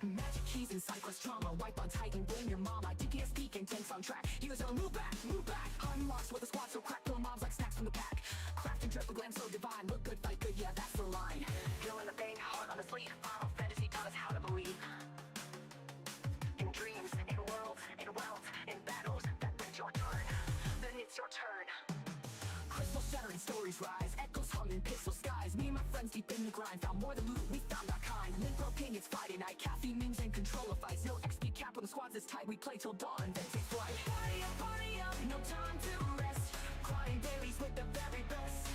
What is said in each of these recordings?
Magic keys and side quest trauma. Wipe on Titan, blame your mama. DPS peeking, tanks on track. Healers are move back, move back. Unlocks with a squad so crack. Kill mobs like snacks from the pack. Craft and triple glam so divine. Look good, fight good, yeah, that's the line. Feeling the pain, heart on the sleeve. Final Fantasy taught us how to believe. In dreams, in worlds, in wealth, in battles. That brings your turn, then it's your turn. Crystal shattering stories rise. Echoes hum in pixel skies. Me and my friends deep in the grind. Found more than loot, we found our kind. Link king, it's Friday night. Caffeine memes and control of fights. No XP cap when the squad's is tight. We play till dawn, then take flight. Party up, no time to rest. Crying dailies with the very best.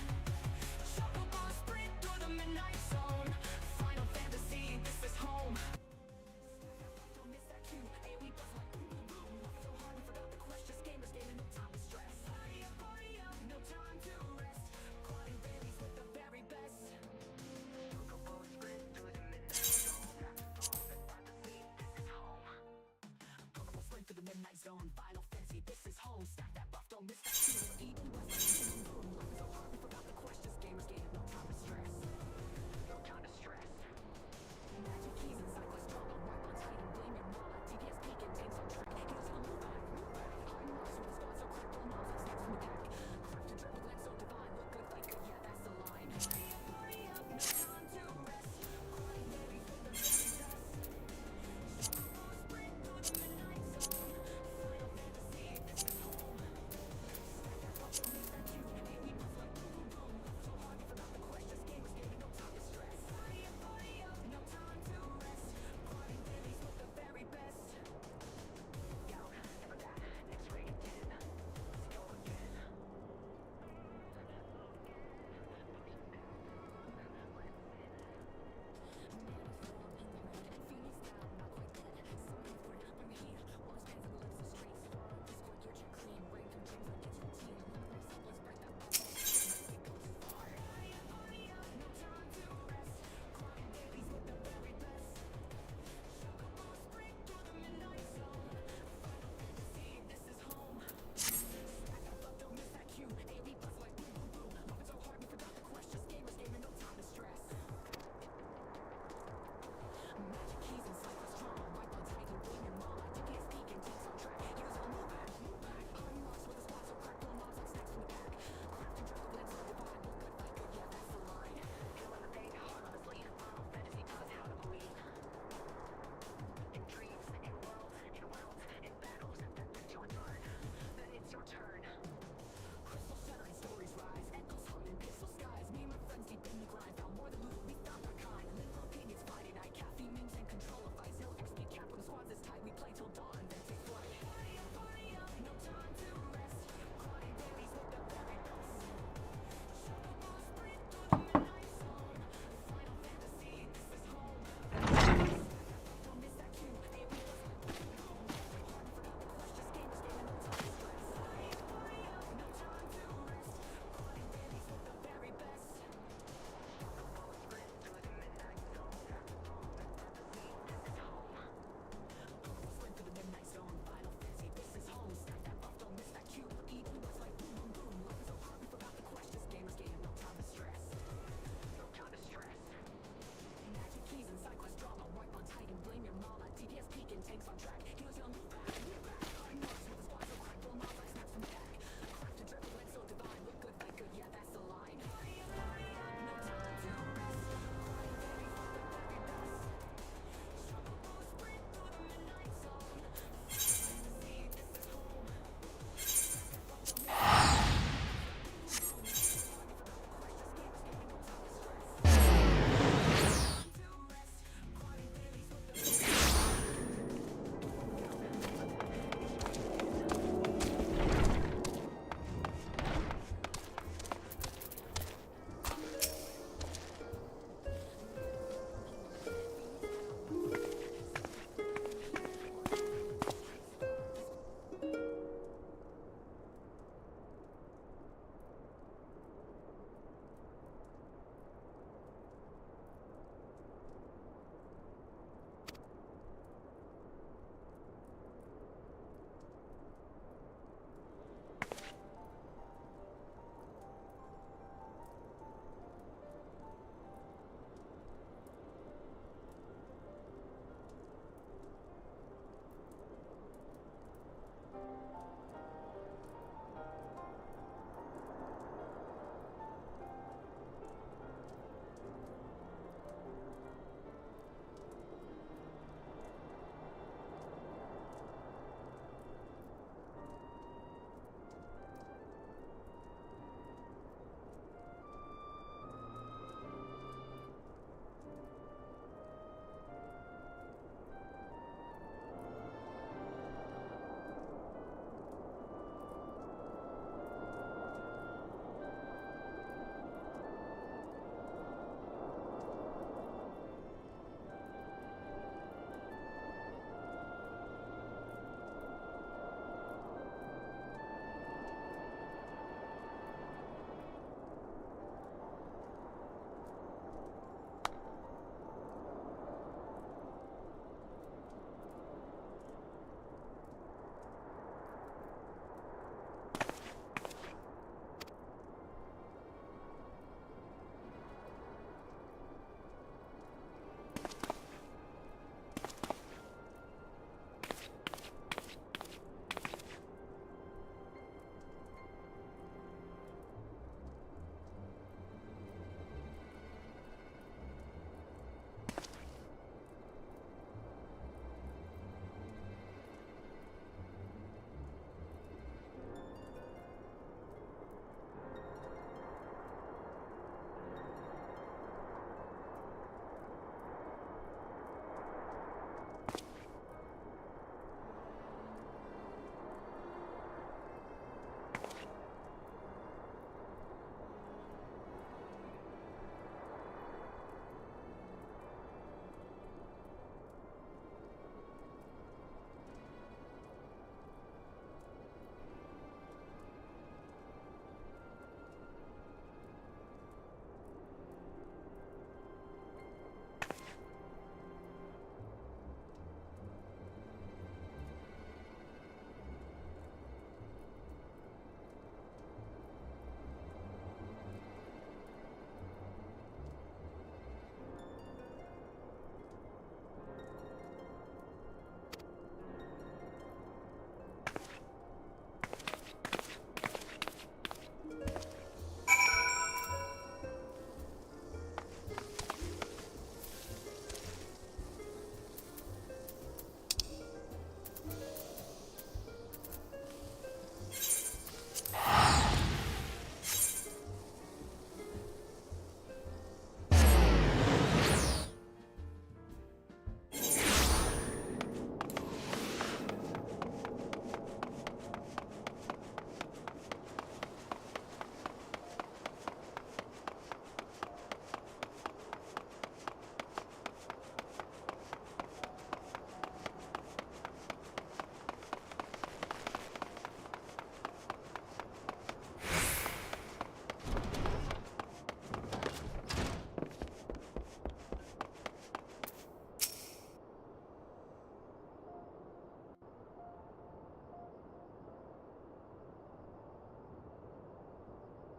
Shuffle ball sprint through the midnight zone. Final Fantasy, this is home. Don't miss that cue. AoE buzz like boom boom boom. So hard we forgot the quest. Just gamers gaming, no time to stress. Party up, no time to rest. Crying dailies with the very best. Shuffle ball sprint through the midnight zone. Final Fantasy, this is home. Sprint through the midnight zone. Final Fantasy, this is home. Stack that buff, don't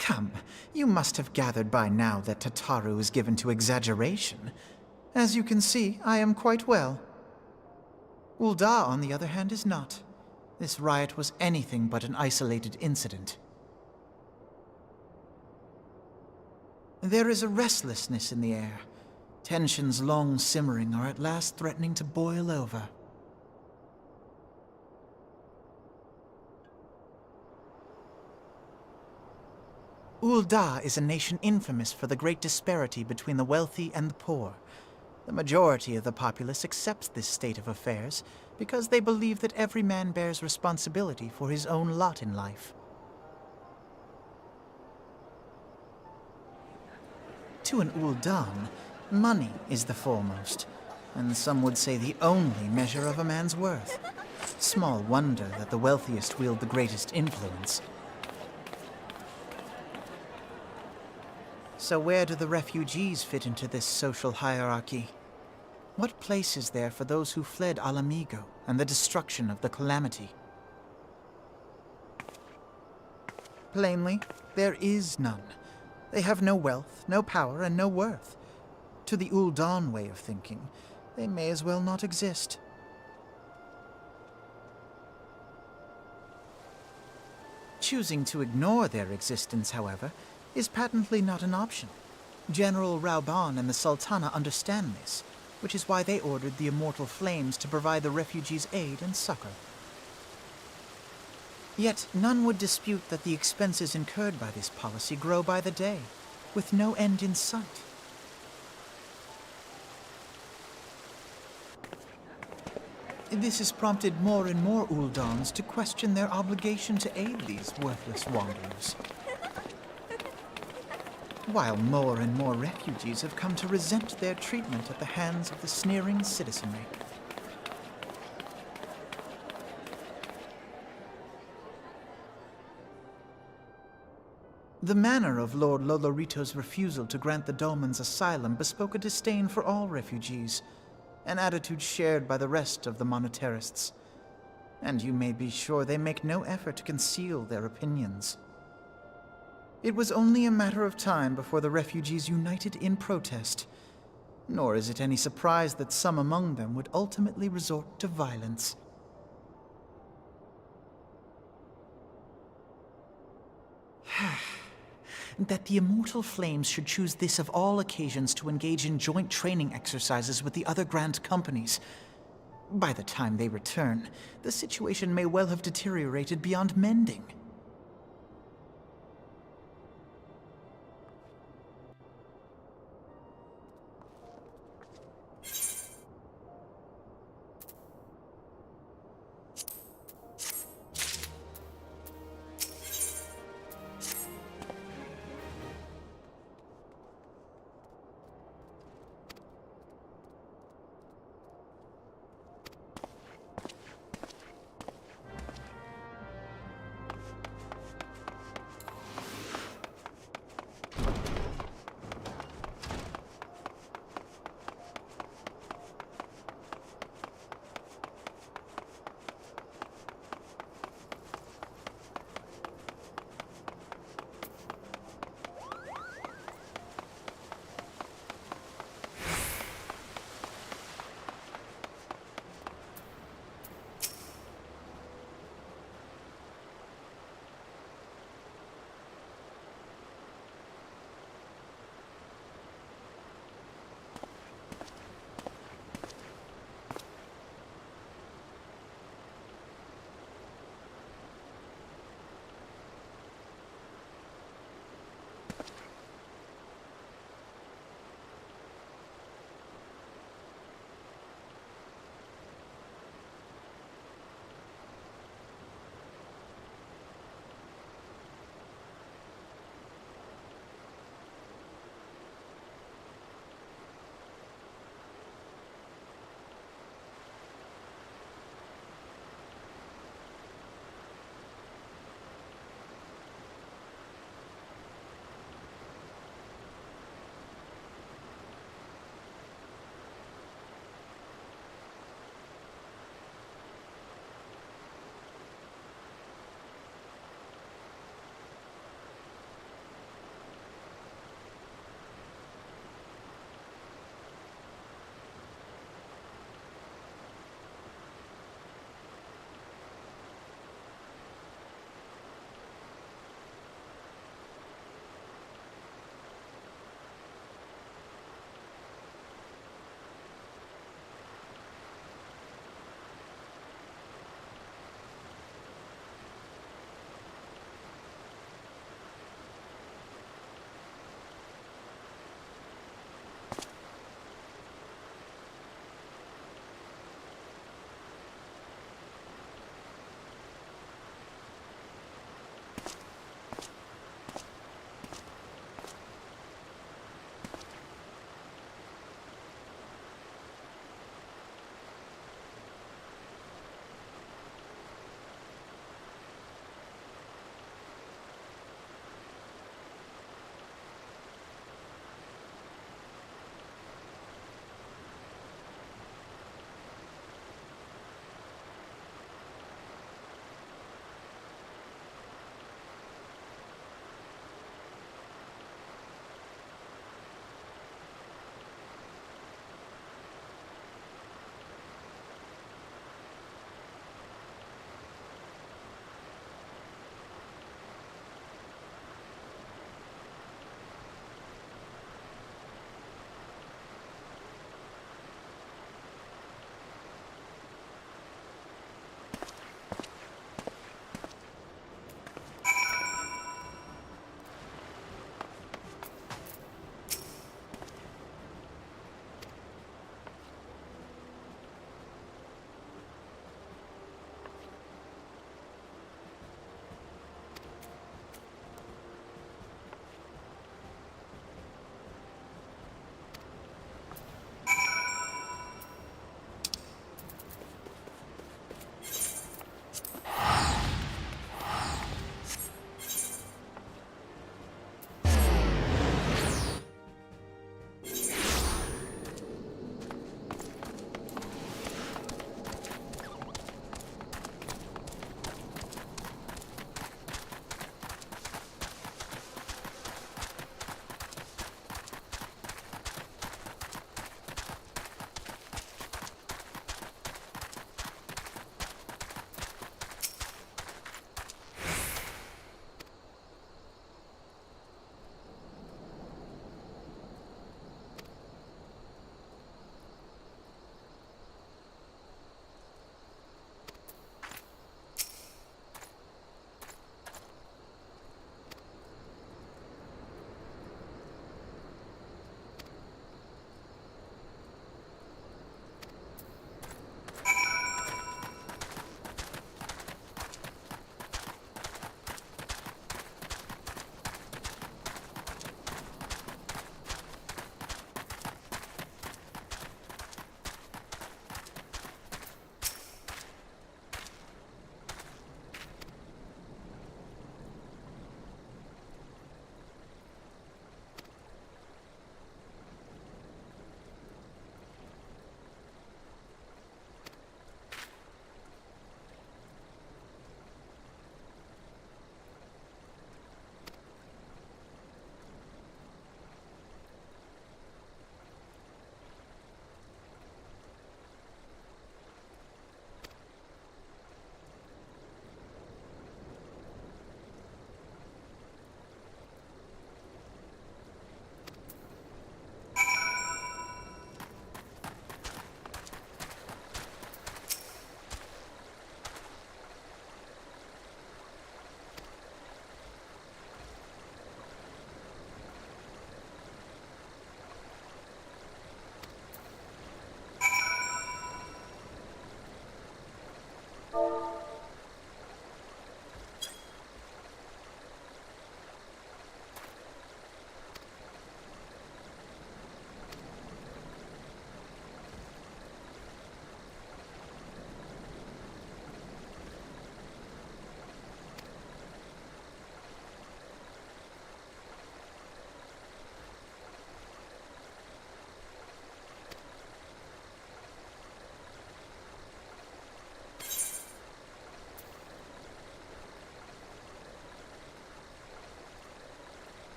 Come, you must have gathered by now that Tataru is given to exaggeration. As you can see, I am quite well. Ul'dah, on the other hand, is not. This riot was anything but an isolated incident. There is a restlessness in the air. Tensions long simmering are at last threatening to boil over. Ul'dah is a nation infamous for the great disparity between the wealthy and the poor. The majority of the populace accepts this state of affairs because they believe that every man bears responsibility for his own lot in life. To an Ul'dan, money is the foremost, and some would say the only measure of a man's worth. Small wonder that the wealthiest wield the greatest influence. So where do the refugees fit into this social hierarchy? What place is there for those who fled Alamigo and the destruction of the Calamity? Plainly, there is none. They have no wealth, no power, and no worth. To the Ul'dan way of thinking, they may as well not exist. Choosing to ignore their existence, however, is patently not an option. General Rauban and the Sultana understand this, which is why they ordered the Immortal Flames to provide the refugees aid and succor. Yet none would dispute that the expenses incurred by this policy grow by the day, with no end in sight. This has prompted more and more Uldans to question their obligation to aid these worthless wanderers. While more and more refugees have come to resent their treatment at the hands of the sneering citizenry. The manner of Lord Lolorito's refusal to grant the Dolmens asylum bespoke a disdain for all refugees, an attitude shared by the rest of the monetarists. And you may be sure they make no effort to conceal their opinions. It was only a matter of time before the refugees united in protest, nor is it any surprise that some among them would ultimately resort to violence. That the Immortal Flames should choose this of all occasions to engage in joint training exercises with the other Grand Companies. By the time they return, the situation may well have deteriorated beyond mending.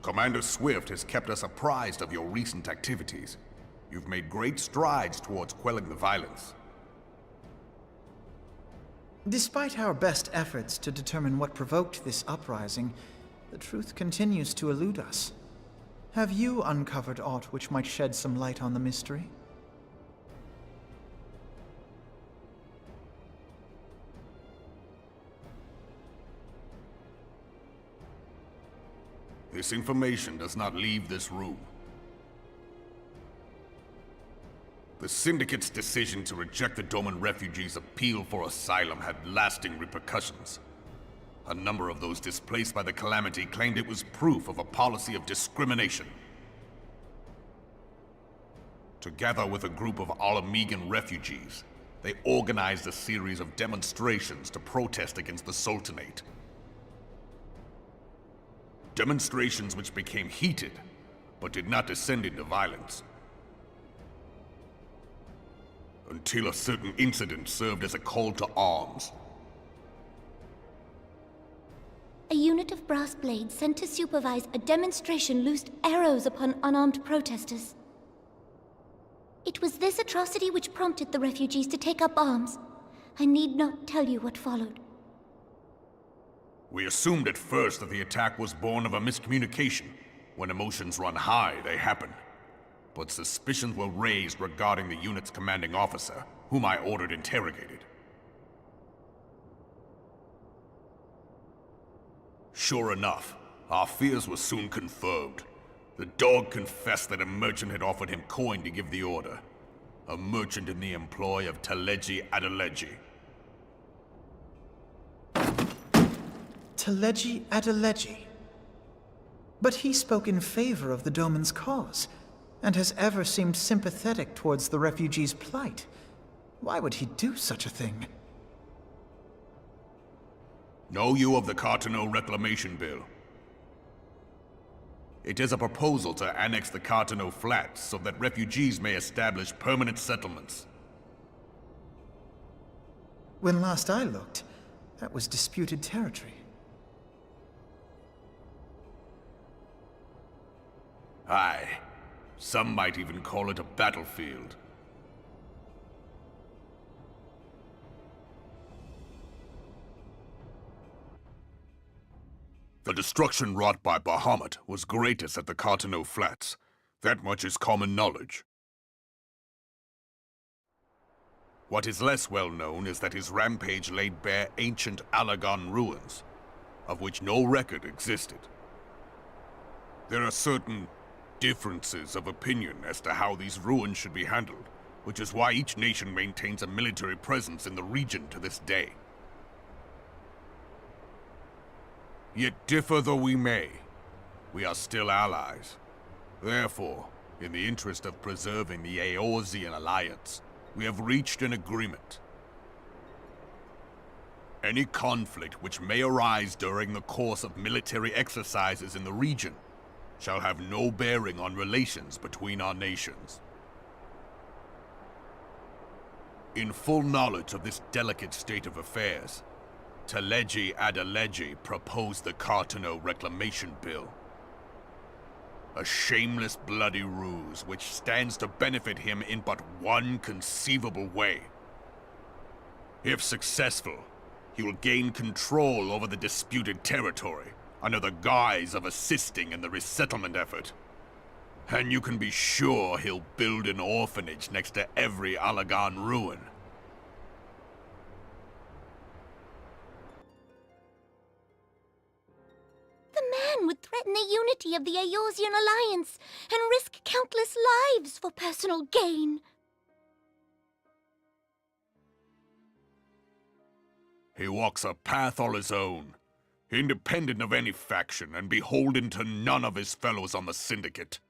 Commander Swift has kept us apprised of your recent activities. You've made great strides towards quelling the violence. Despite our best efforts to determine what provoked this uprising, the truth continues to elude us. Have you uncovered aught which might shed some light on the mystery? This information does not leave this room. The Syndicate's decision to reject the Doman refugees' appeal for asylum had lasting repercussions. A number of those displaced by the calamity claimed it was proof of a policy of discrimination. Together with a group of Alamegan refugees, they organized a series of demonstrations to protest against the Sultanate. Demonstrations which became heated, but did not descend into violence. Until a certain incident served as a call to arms. A unit of brass blades sent to supervise a demonstration loosed arrows upon unarmed protesters. It was this atrocity which prompted the refugees to take up arms. I need not tell you what followed. We assumed at first that the attack was born of a miscommunication. When emotions run high, they happen. But suspicions were raised regarding the unit's commanding officer, whom I ordered interrogated. Sure enough, our fears were soon confirmed. The dog confessed that a merchant had offered him coin to give the order. A merchant in the employ of Teleji Adeleji. Teleji Adeleji. But he spoke in favor of the Doman's cause, and has ever seemed sympathetic towards the refugees' plight. Why would he do such a thing? Know you of the Cartano Reclamation Bill? It is a proposal to annex the Cartano Flats so that refugees may establish permanent settlements. When last I looked, that was disputed territory. Aye. Some might even call it a battlefield. The destruction wrought by Bahamut was greatest at the Cartano Flats. That much is common knowledge. What is less well known is that his rampage laid bare ancient Alagan ruins, of which no record existed. There are certain differences of opinion as to how these ruins should be handled, which is why each nation maintains a military presence in the region to this day. Yet differ though we may, we are still allies. Therefore, in the interest of preserving the Eorzean alliance, we have reached an agreement. Any conflict which may arise during the course of military exercises in the region shall have no bearing on relations between our nations. In full knowledge of this delicate state of affairs, Teleji Adeleji proposed the Cartano Reclamation Bill. A shameless bloody ruse which stands to benefit him in but one conceivable way. If successful, he will gain control over the disputed territory, under the guise of assisting in the resettlement effort. And you can be sure he'll build an orphanage next to every Alagan ruin. The man would threaten the unity of the Eorzean alliance and risk countless lives for personal gain. He walks a path all his own, independent of any faction and beholden to none of his fellows on the Syndicate.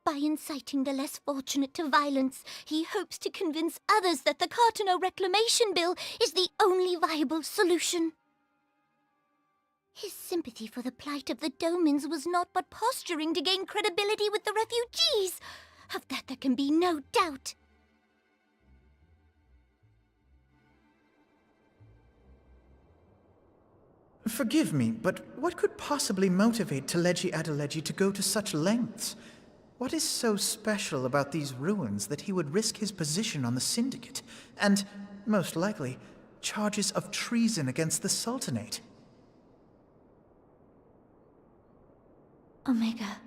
By inciting the less fortunate to violence, he hopes to convince others that the Cartano Reclamation Bill is the only viable solution. His sympathy for the plight of the Domans was not but posturing to gain credibility with the refugees. Of that there can be no doubt. Forgive me, but what could possibly motivate Teleji Adeleji to go to such lengths? What is so special about these ruins that he would risk his position on the Syndicate, and, most likely, charges of treason against the Sultanate? Omega.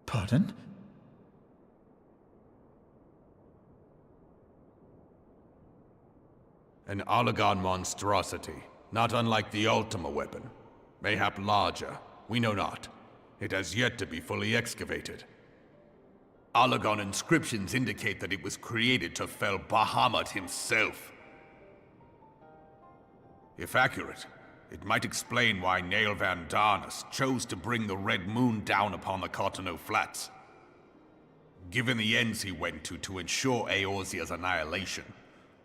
Pardon? An Oligon monstrosity, not unlike the Ultima weapon. Mayhap larger, we know not. It has yet to be fully excavated. Oligon inscriptions indicate that it was created to fell Bahamut himself. If accurate, it might explain why Nail Van Darnus chose to bring the Red Moon down upon the Cotonou Flats. Given the ends he went to ensure Eorzea's annihilation,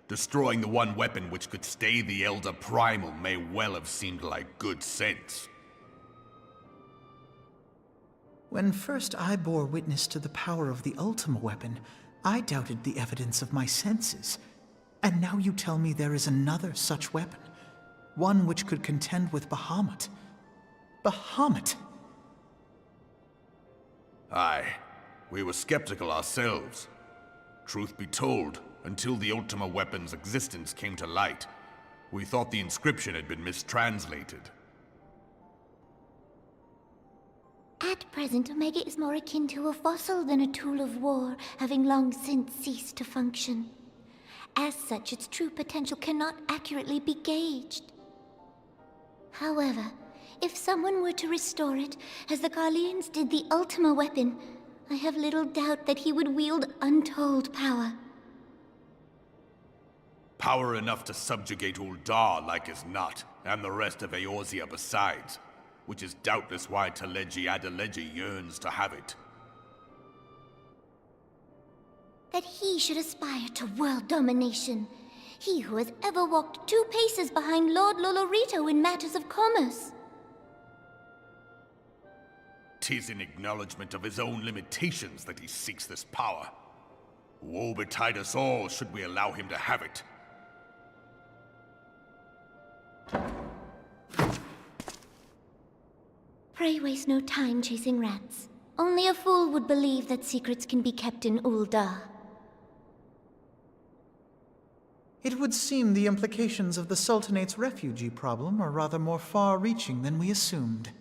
destroying the one weapon which could stay the Elder Primal may well have seemed like good sense. When first I bore witness to the power of the Ultima weapon, I doubted the evidence of my senses. And now you tell me there is another such weapon. One which could contend with Bahamut. Bahamut! Aye, we were skeptical ourselves. Truth be told, until the Ultima weapon's existence came to light, we thought the inscription had been mistranslated. At present, Omega is more akin to a fossil than a tool of war, having long since ceased to function. As such, its true potential cannot accurately be gauged. However, if someone were to restore it, as the Garleans did the Ultima weapon, I have little doubt that he would wield untold power. Power enough to subjugate Uldar like as not, and the rest of Eorzea besides, which is doubtless why Teleji Adeleji yearns to have it. That he should aspire to world domination. He who has ever walked 2 paces behind Lord Lolorito in matters of commerce. 'Tis in acknowledgement of his own limitations that he seeks this power. Woe betide us all should we allow him to have it. Pray waste no time chasing rats. Only a fool would believe that secrets can be kept in Uldar. It would seem the implications of the Sultanate's refugee problem are rather more far-reaching than we assumed.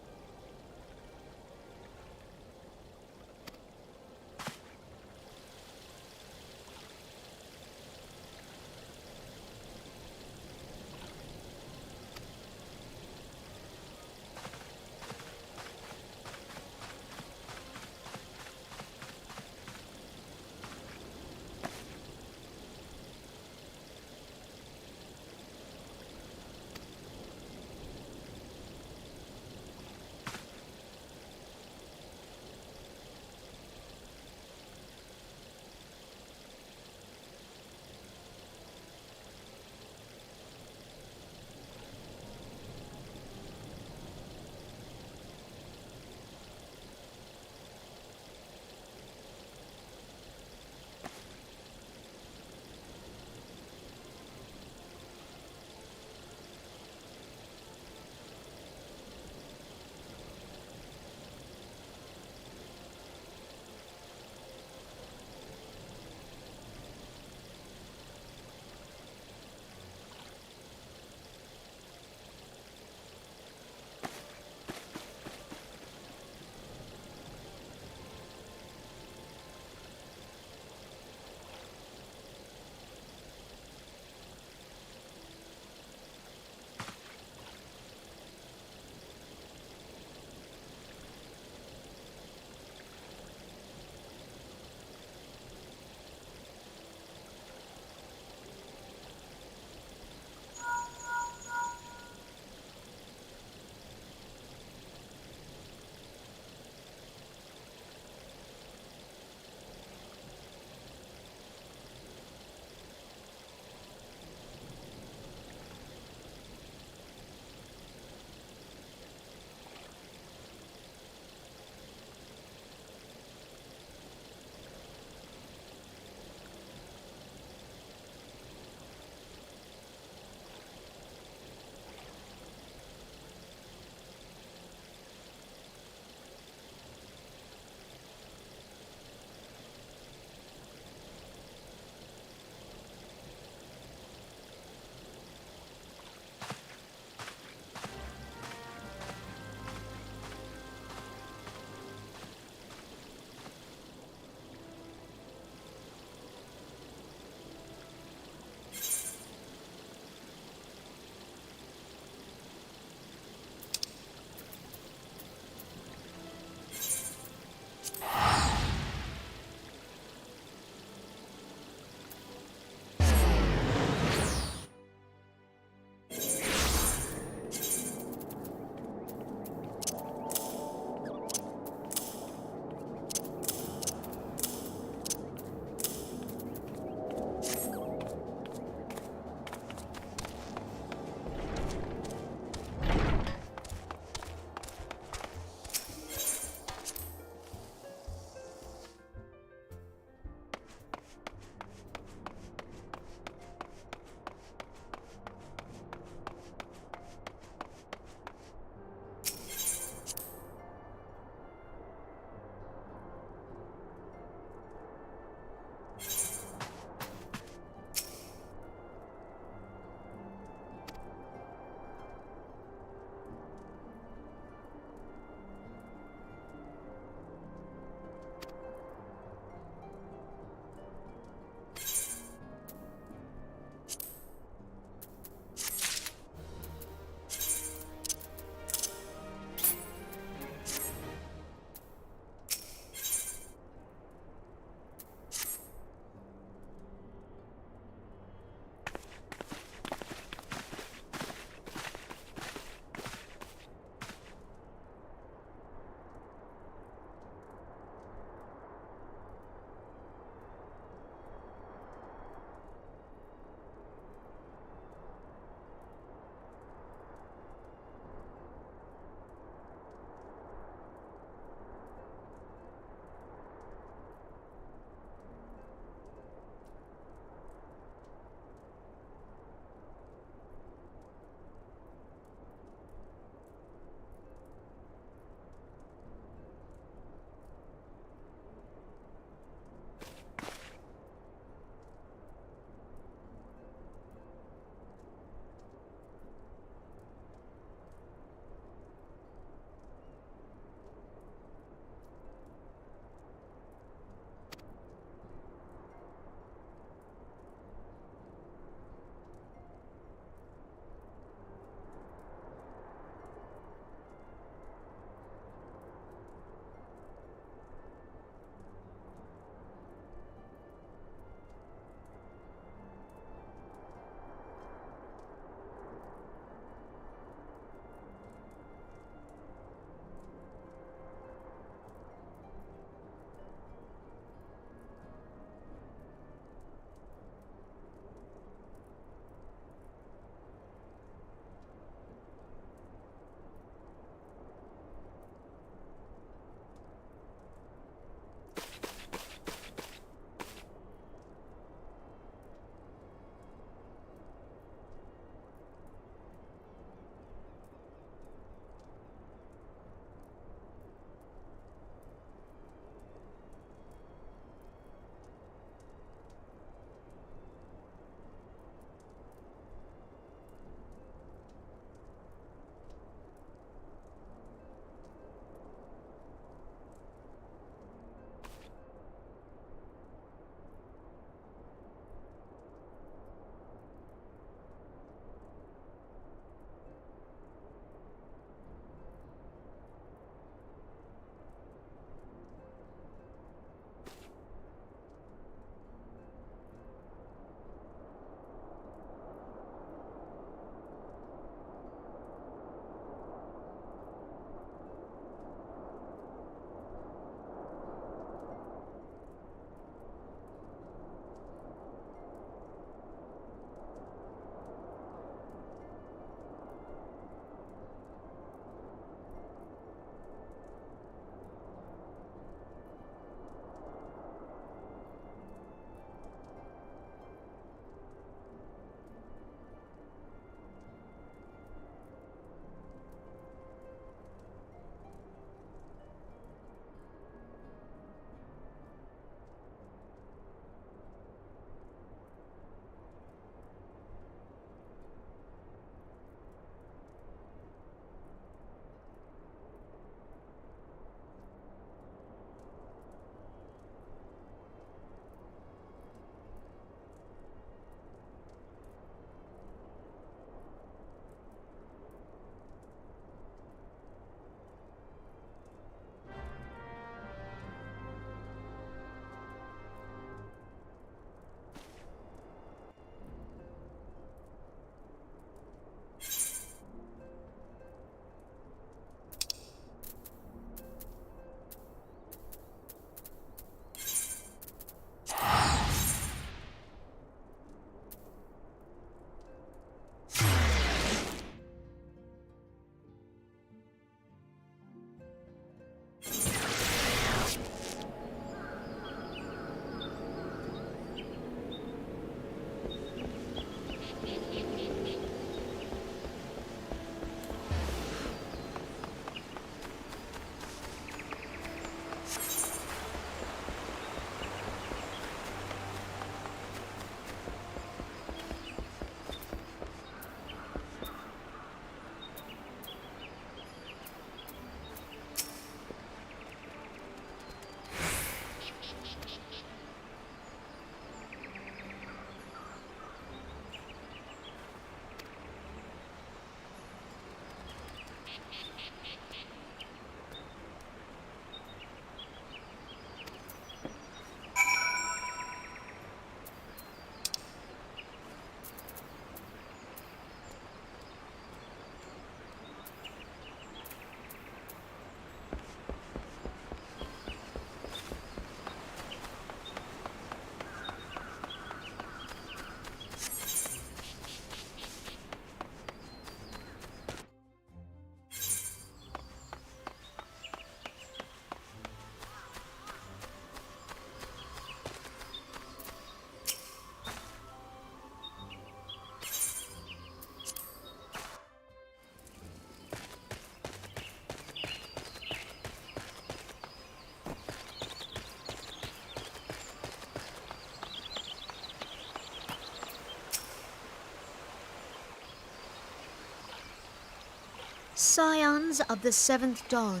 Scions of the Seventh Dawn,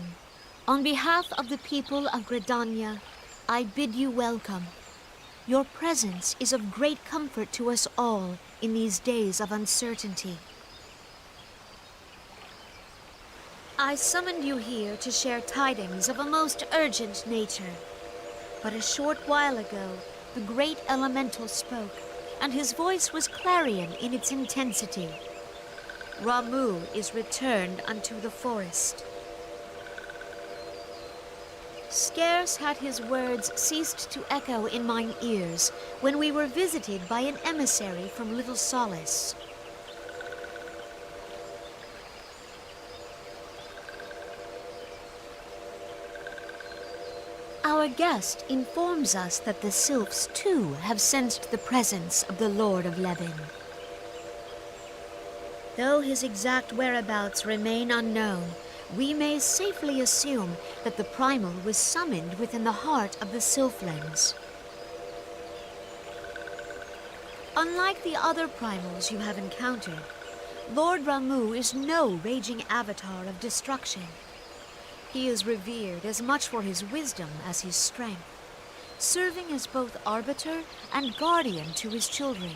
on behalf of the people of Gridania, I bid you welcome. Your presence is of great comfort to us all in these days of uncertainty. I summoned you here to share tidings of a most urgent nature. But a short while ago, the great elemental spoke, and his voice was clarion in its intensity. Ramu is returned unto the forest. Scarce had his words ceased to echo in mine ears when we were visited by an emissary from Little Solace. Our guest informs us that the sylphs too have sensed the presence of the Lord of Levin. Though his exact whereabouts remain unknown, we may safely assume that the primal was summoned within the heart of the Sylphlands. Unlike the other primals you have encountered, Lord Ramu is no raging avatar of destruction. He is revered as much for his wisdom as his strength, serving as both arbiter and guardian to his children.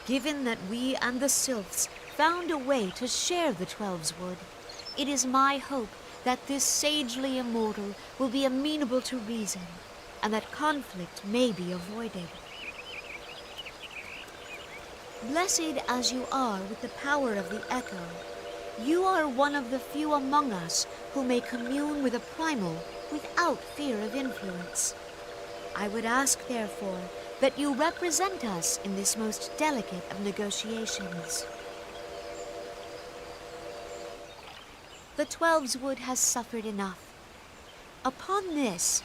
Given that we and the Sylphs found a way to share the Twelves Wood, it is my hope that this sagely immortal will be amenable to reason, and that conflict may be avoided. Blessed as you are with the power of the Echo, you are one of the few among us who may commune with a primal without fear of influence. I would ask, therefore, that you represent us in this most delicate of negotiations. The Twelves Wood has suffered enough. Upon this,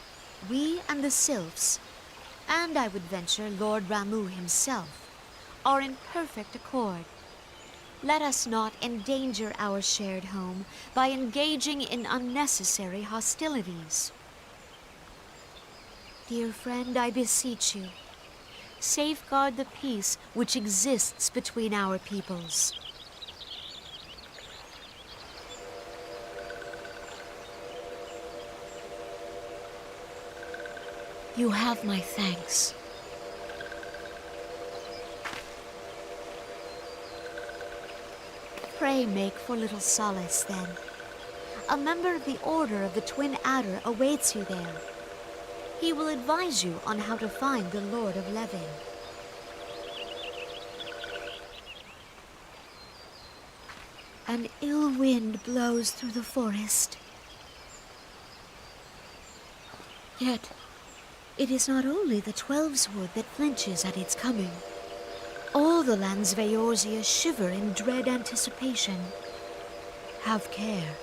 we and the Sylphs, and I would venture Lord Ramu himself, are in perfect accord. Let us not endanger our shared home by engaging in unnecessary hostilities. Dear friend, I beseech you, safeguard the peace which exists between our peoples. You have my thanks. Pray make for Little Solace, then. A member of the Order of the Twin Adder awaits you there. He will advise you on how to find the Lord of Levin. An ill wind blows through the forest. Yet, it is not only the Twelves Wood that flinches at its coming. All the lands of Eorzea shiver in dread anticipation. Have care.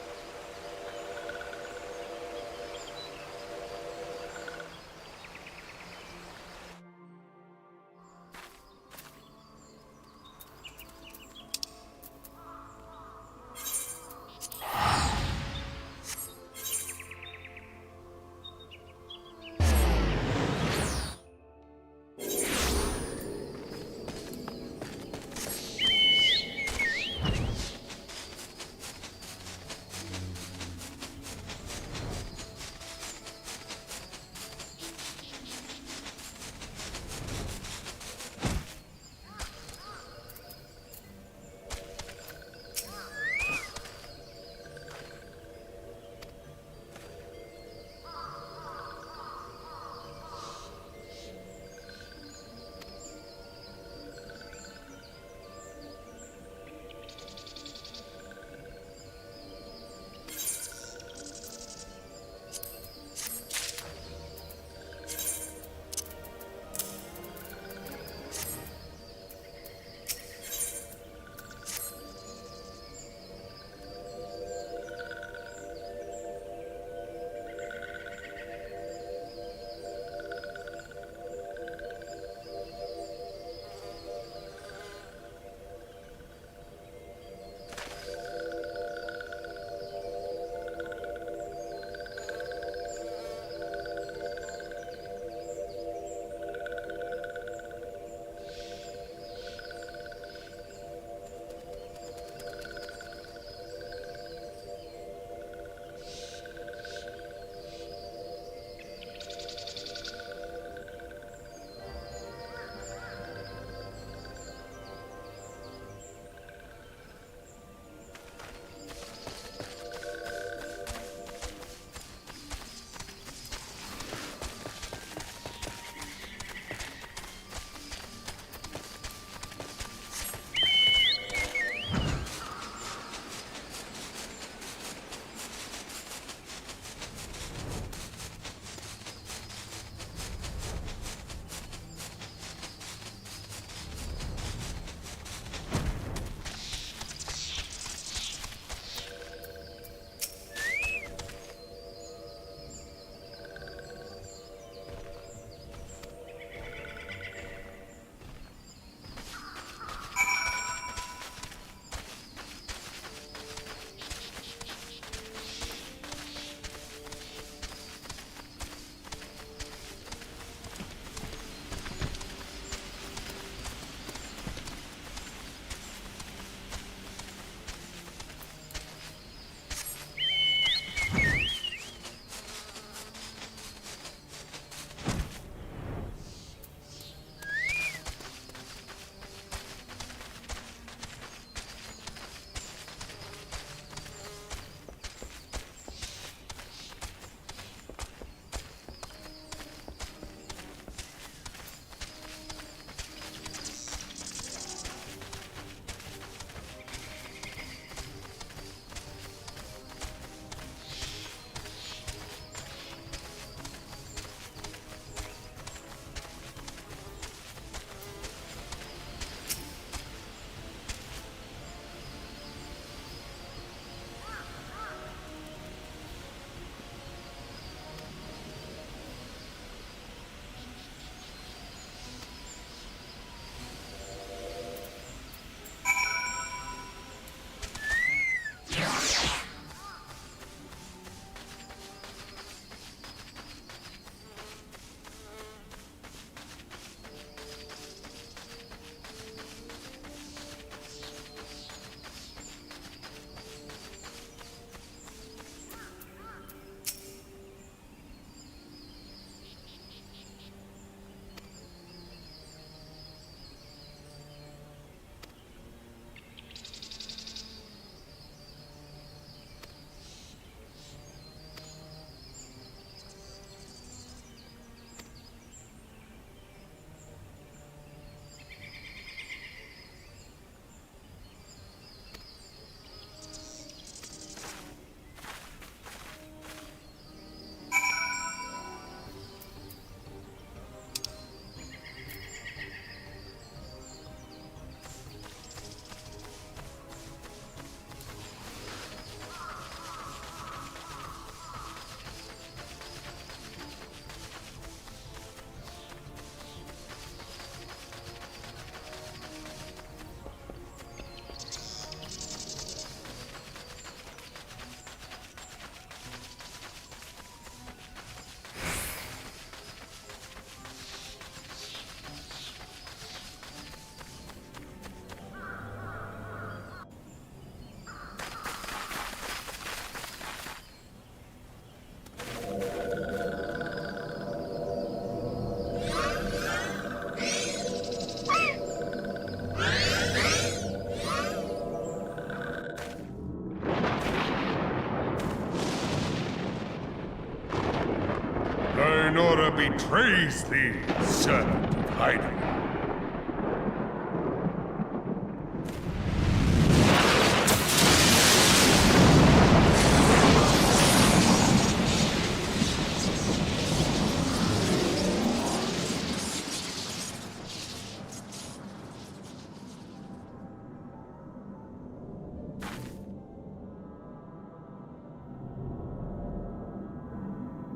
Minora betrays thee, servant of hiding.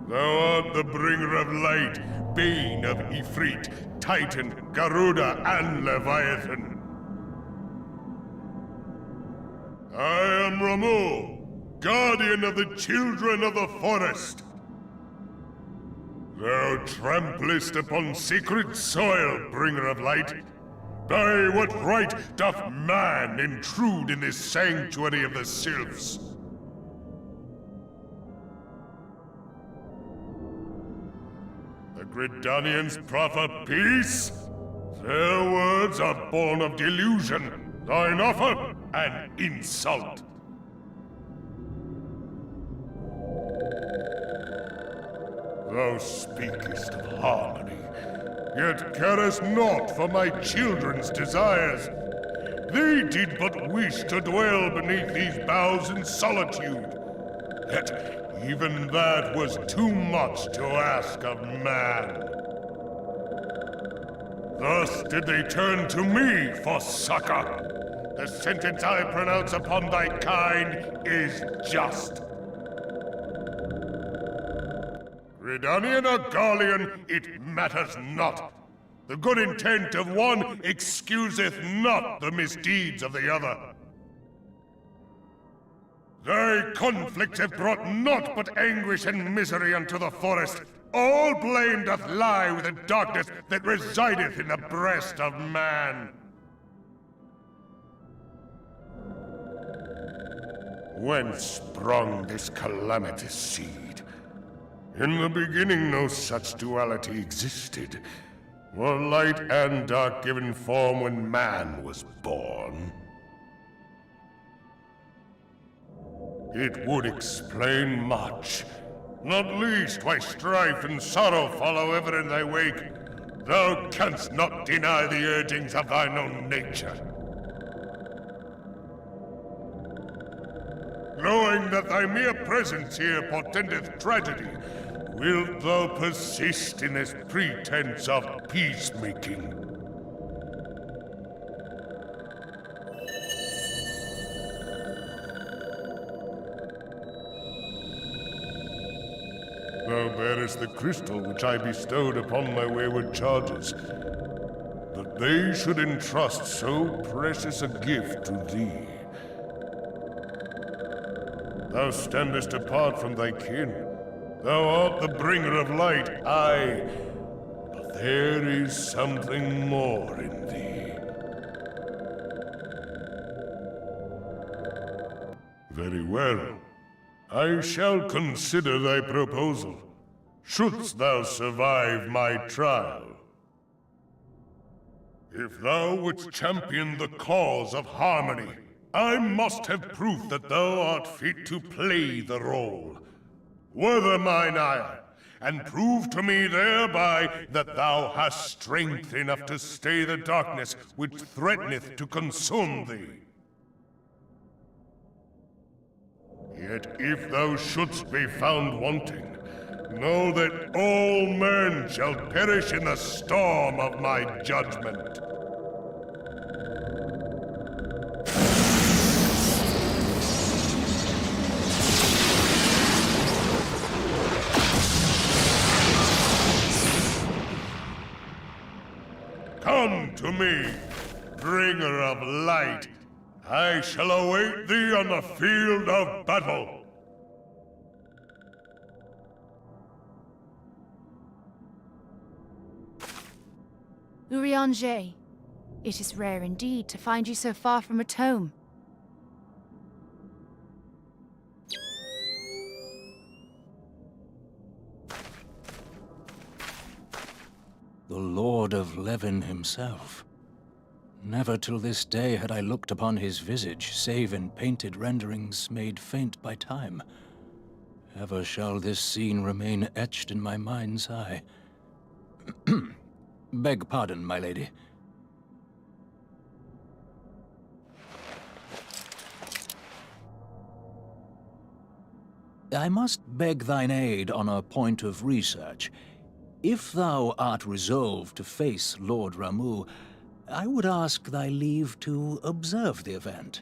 Thou art the bringer of light, bane of Ifrit, Titan, Garuda, and Leviathan. I am Ramu, guardian of the children of the forest. Thou tramplest upon sacred soil, bringer of light. By what right doth man intrude in this sanctuary of the sylphs? The Gridanians proffer peace? Their words are born of delusion, thine offer an insult. Thou speakest of harmony, yet carest naught for my children's desires. They did but wish to dwell beneath these boughs in solitude. Yet even that was too much to ask of man. Thus did they turn to me for succor. The sentence I pronounce upon thy kind is just. Gridanian or Garlean, it matters not. The good intent of one excuseth not the misdeeds of the other. Thy conflicts have brought naught but anguish and misery unto the forest. All blame doth lie with the darkness that resideth in the breast of man. Whence sprung this calamitous seed? In the beginning no such duality existed. Were light and dark given form when man was born? It would explain much, not least why strife and sorrow follow ever in thy wake. Thou canst not deny the urgings of thine own nature. Knowing that thy mere presence here portendeth tragedy, wilt thou persist in this pretense of peacemaking? Thou bearest the crystal which I bestowed upon my wayward charges, that they should entrust so precious a gift to thee. Thou standest apart from thy kin. Thou art the bringer of light, aye, but there is something more in thee. Very well. I shall consider thy proposal, shouldst thou survive my trial. If thou wouldst champion the cause of harmony, I must have proof that thou art fit to play the role. Wither mine ire, and prove to me thereby that thou hast strength enough to stay the darkness which threateneth to consume thee. Yet if thou shouldst be found wanting, know that all men shall perish in the storm of my judgment. Come to me, bringer of light. I shall await thee on the field of battle. Eorzea, it is rare indeed to find you so far from a tome. The Lord of Levin himself. Never till this day had I looked upon his visage, save in painted renderings made faint by time. Ever shall this scene remain etched in my mind's eye. Beg pardon, my lady. I must beg thine aid on a point of research. If thou art resolved to face Lord Ramu, I would ask thy leave to observe the event.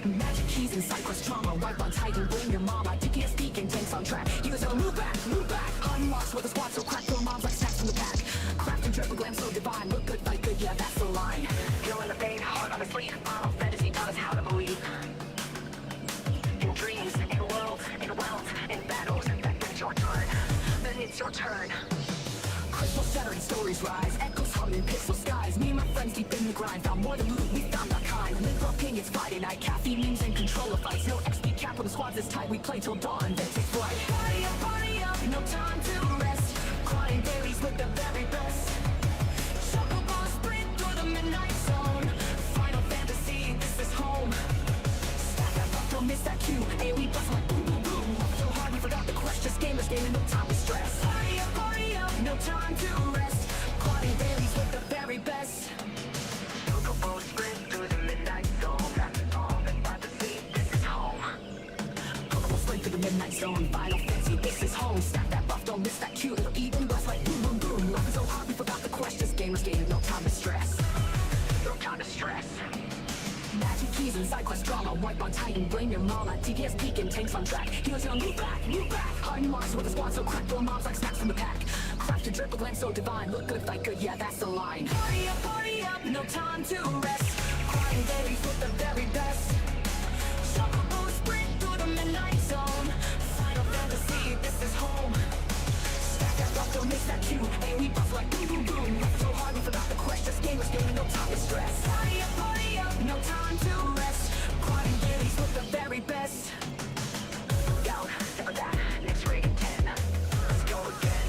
Magic keys and side-quest trauma. Wipe on Titan, blame your mom. DPS speaking, tanks on track. Eorzea, move back, move back. Unlocks with a squad, so crack your moms like snacks from the pack. Craft and triple glam so divine. Look good, fight good, yeah, that's the line. Feeling the pain, heart on the sleeve. Final fantasy taught us how to believe. In dreams, in worlds, in wealth, in battles. Then it's your turn. Then it's your turn. Crystal shattering stories rise. Echoes hum in pixel skies. Me and my friends deep in the grind. Found more than loot, we found our kind. Live up king, it's Friday night. Caffeine memes and controller fights. No XP cap when the squad's this tight. We play till dawn, then take flight. Party up, no time to rest. Crying dailies with the very best. Chocobos sprint through the midnight zone. Final fantasy, this is home. Stack that up, don't miss that cue. AoE bust like boom, boom, boom. So hard we forgot the quest. Just gamers gaming, no time to stress. Party up, no time to rest. Crying dailies with the very best. Chocobos sprint through the midnight zone. All the fantasy. zone. Final fantasy, this is home. Stack that buff, don't miss that cue. It'll even blast like boom, boom, boom. Laughing so hard we forgot the questions. Gamers gaining no time to stress. No time to stress. Magic keys and side quest drama. Wipe on Titan, blame your mama. TPS peeking, tanks on track. Heroes young, move back, move back. Hiding marks with the squad so crack. Throw mobs like snacks from the pack. Crafted drip with lens so divine. Look good, fight good, yeah, that's the line. Party up, no time to rest. Crying babies with the very best. Chocobo sprint through the midnight zone. Final fantasy, this is home. Stack that rock, don't miss that cue. And we buff like boom, boom, boom. Left so hard, we forgot the questions. Gamers gaining no time to stress. Party up, no time to rest. Crying babies with the very best. Down, step of that, next ring 10. Let's go again.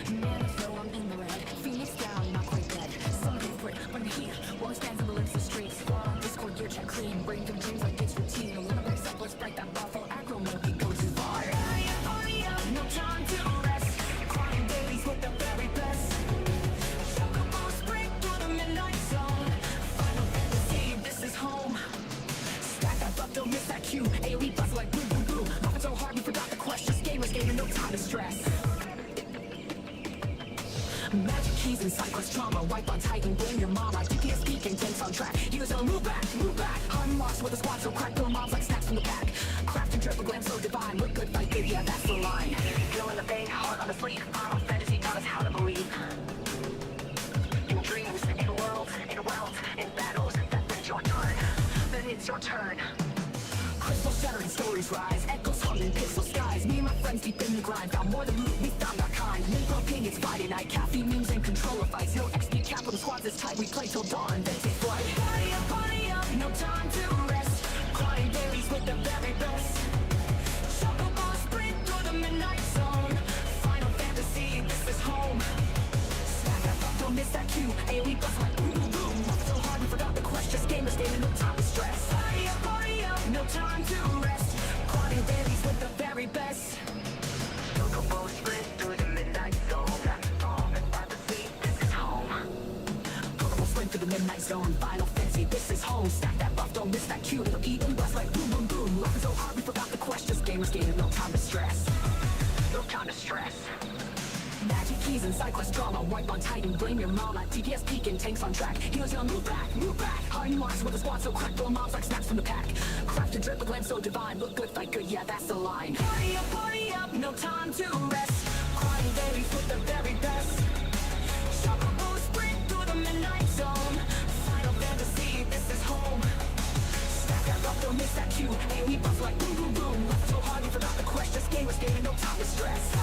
MSO, I'm in the red. Phoenix down, not quite dead. Some favorite, but I'm here. One stands in the lips of streets. Squad on Discord, gear check clean. Brain from dreams like it's routine. A little bit up, let's break that buffalo aggro mode. Keep going too far. Party up, no time to rest. Crying babies with the very best. Chocobo sprint through the midnight zone. Final fantasy, this is home. Stack that buff, don't miss that cue. AoE buzz like boom, boom, boom. Laughing so hard we forgot the questions. Gamers gaining no time to stress. Magic keys and side quest trauma. Wipe on Titan, blame your mama. DPS peeking, tanks on track. Heroes on move back, move back. Unmarks with a squad so crack. Throw mobs like snacks from the pack. Crafting triple glam so divine. Look good, fight good, yeah, that's the line. Glow in the vein, heart on the sleeve. Final fantasy taught us how to believe. In dreams, in worlds, in wealth, in battles. Then it's your turn. Then it's your turn. Crystal shattering stories rise. Echoes hung in pixel skies. Me and my friends deep in the grind. Found more than loot, we found our kind. Link ping, it's Friday night. Caffeine memes and controller fights. No XP capital squads this tight. We play till dawn, then take flight. Party up, no time to rest. Crying babies with the very best. Chocobo sprint through the midnight zone. Final fantasy, this is home. Stack that up, don't miss that cue. AoE bust like boom, boom, boom. So hard we forgot the questions. Gamers gaining no time to stress. Party up, no time to rest. Crying babies with the very best. Chocobo sprint through the midnight zone. Final fantasy, this is home. Chocobo sprint through the midnight zone. Final fantasy, this is home. Stack that buff, don't miss that cue. It'll even bust like boom, boom, boom. Laughing so hard we forgot the questions. Gamers gaining no time to stress. No time to stress. Magic keys and side quest drama. Wipe on Titan, blame your mama. TPS peeking, tanks on track. Heroes young, move back, move back. Hiding marks with a squad so crack. Throw mobs like snacks from the pack. Crafted drip with lens so divine. Look good, fight good, yeah, that's the line. Party up, no time to rest. Crying babies with the very best. Chocobo sprint through the midnight zone. Final fantasy, this is home. Stack that up, don't miss that cue. AoE buff like boom, boom, boom. Left so hard we forgot the questions. Gamers gaining no time to stress.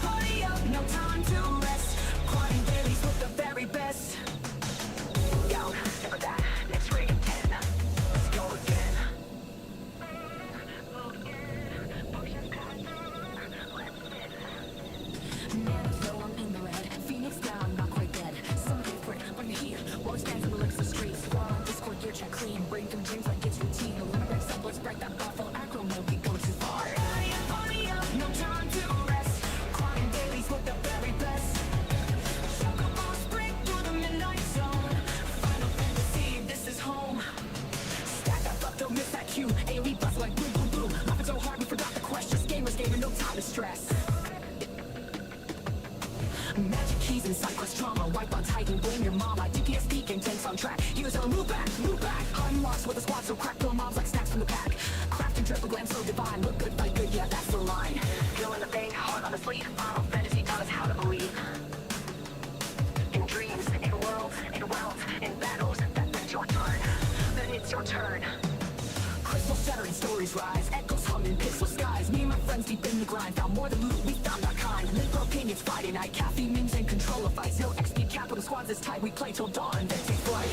Party up, no time to rest. Crying babies with the very best. Down, step of that, next ring 10. Let's go again. MSO, I'm in the red. Phoenix down, not quite dead. Some favorite, but I'm here. One stands in the lips of streets. Squad on Discord, gear check clean. Brain from dreams like it's routine. A little bit up, let's break that buffalo aggro mode. Keep going too far. Party up, no time to rest. Crying babies with the very best. Chocobo sprint through the midnight zone. Final fantasy, this is home. Stack that buff, don't miss that cue. AoE buzz like boom, boom, boom. Laughing so hard we forgot the questions. Gamers gaining no time to stress. Magic keys and side quest trauma. Wipe on Titan, blame your mama. DPS peeking, tanks on track. Heroes on move back, move back. Unmarks with a squad so crack. Throw mobs like snacks from the pack. Crafting triple glam so divine. Look good, fight good, yeah, that's the line. Glow in the vein, heart on the sleeve. Final fantasy taught us how to believe. In dreams, in worlds, in wealth, in battles. Then it's your turn. Then it's your turn. Crystal shattering stories rise. Echoes hum in pixel skies. Me and my friends deep in the grind. Found more than loot, we found our kind. Link ping, it's Friday night. Caffeine memes and controller fights. No XP capital squads this tight. We play till dawn, then take flight.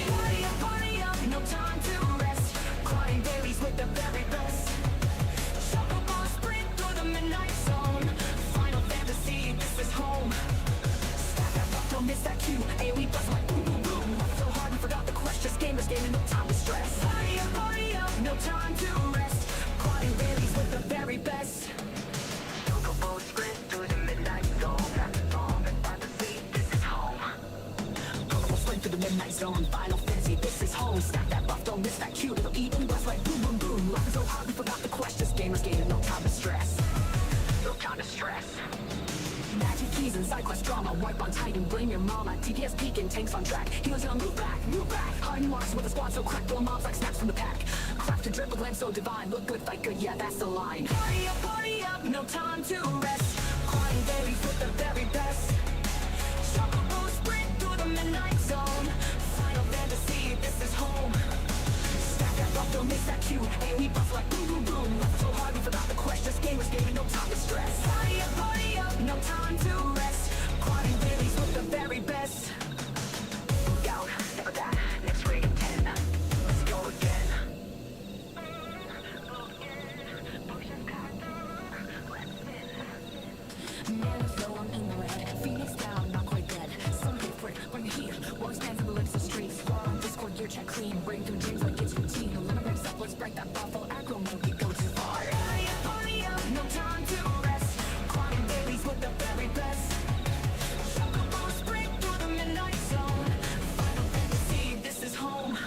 Party up, no time to rest. Crying babies with the very best. Chocobo sprint through the midnight zone. Final fantasy, this is home. Stack that up, don't miss that cue. AoE buzz like boom, boom, boom. So hard we forgot the questions. Gamers gaining no time to stress. Party up, no time to rest. Crying babies with the very best. Chocobo sprint through the midnight zone. Final fantasy, this is home. Chocobo sprint through the midnight zone. Final fantasy, this is don't miss that cue. It'll eat and bust like boom, boom, boom. Laughing so hard we forgot the questions. Gamers gaining no time to stress. No time to stress. Magic keys and side quest drama. Wipe on Titan, blame your mama. TPS peeking, tanks on track. Heals on move back, move back. Unmarks with a squad so crack. Blow mobs like snaps from the pack. Craft and dribble glance so divine. Look good, fight good, yeah, that's the line. Party up, no time to rest. Crying babies with the very best. Chocobo sprint through the midnight zone. Final Fantasy, this is home. Stack that buff, don't miss that cue. Hey, we buff like boom, boom, boom. Left so hard we forgot the questions. Gamers gaining no time to stress. Party up, no time to rest. Crying babies with the very best. Look out, never that. Next rating 10. Let's go again. Man, so I'm in the red. Phoenix down, not quite dead. Some hit for it, bring the heat. War stands in the lips of streets. War on Discord, gear check clean. Break through dreams like it's routine. Eliminate stuff, let's break that buffalo aggro mode. We go too far. Party up, no time to rest. Crying babies with the very best. Chocobo sprint through the midnight zone. Final Fantasy, this is home.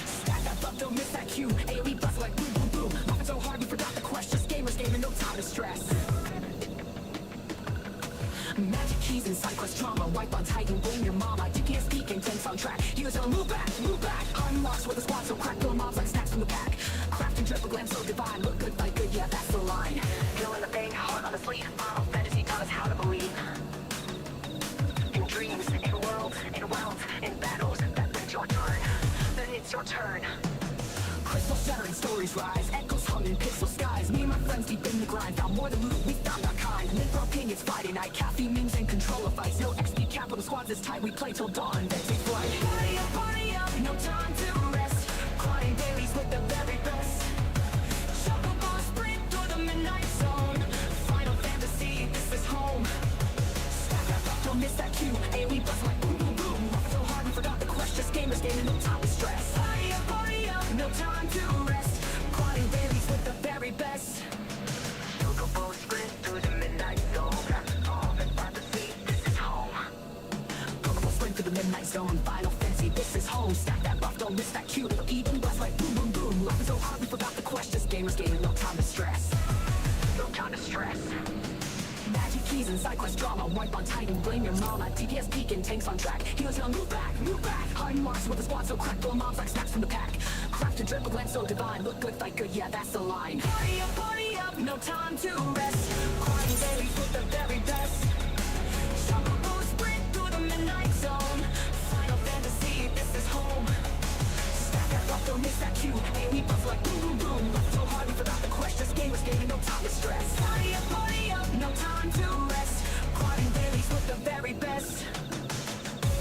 Stack that buff, don't miss that cue. AoE bust like boom, boom, boom. Laughing so hard we forgot the questions. Gamers gaining no time to stress. Magic keys and side quest trauma. Wipe on Titan, blame your mama. DPS peeking, tanks on track. Heals on move back, move back. Unlocks with a squad so crack. Blow mobs like snacks from the pack. Craft and dribble glance so divine. Look good, fight good, yeah, that's the line. Feeling the pain, heart on the sleeve. Final Fantasy taught us how to believe. In dreams, in worlds, in realms, in battles. That brings your turn. Then it's your turn. Crystal shattering stories rise. Echoes hung in pixel skies. Me and my friends deep in the grind. Found more than loot, we found our kind. Myth king, it's Friday night. Caffeine memes and control of fights. No XP capital squads this tight. We play till dawn, then take flight. Party up, no time to rest. Crying dailies with the very best. Chocobo sprint through the midnight zone. Final Fantasy, this is home. Stack that buff, don't miss that cue. AoE bust like boom, boom, boom. Laughing so hard we forgot the questions. Gamers gaining no time to stress. Party up, no time to rest. Crying dailies with the very best. Chocobo sprint through the midnight zone. Final Fantasy, this is home. Chocobo sprint through the midnight zone. Final Fantasy, this is home. Stack that buff, don't miss that cue. It'll eat and bust like boom, boom, boom. Laughing so hard we forgot the questions. Gamers gaining no time to stress. No time to stress. Magic keys and side quest drama. Wipe on Titan, blame your mama. DPS peeking, tanks on track. Heals on move back, move back. Unmarks with a squad so crack. Blow mobs like snaps from the pack. Craft and dribble glance so divine. Look good, fight good, yeah, that's the line. Party up, no time to rest. Crying babies with the very best. Chocobo sprint through the midnight zone. Final Fantasy, this is home. Stack that buff, don't miss that cue. AoE buff like boom, boom, boom. Laughing so hard we forgot the questions. Gamers gaining no time to stress. Party up, no time to rest. Crying babies with the very best.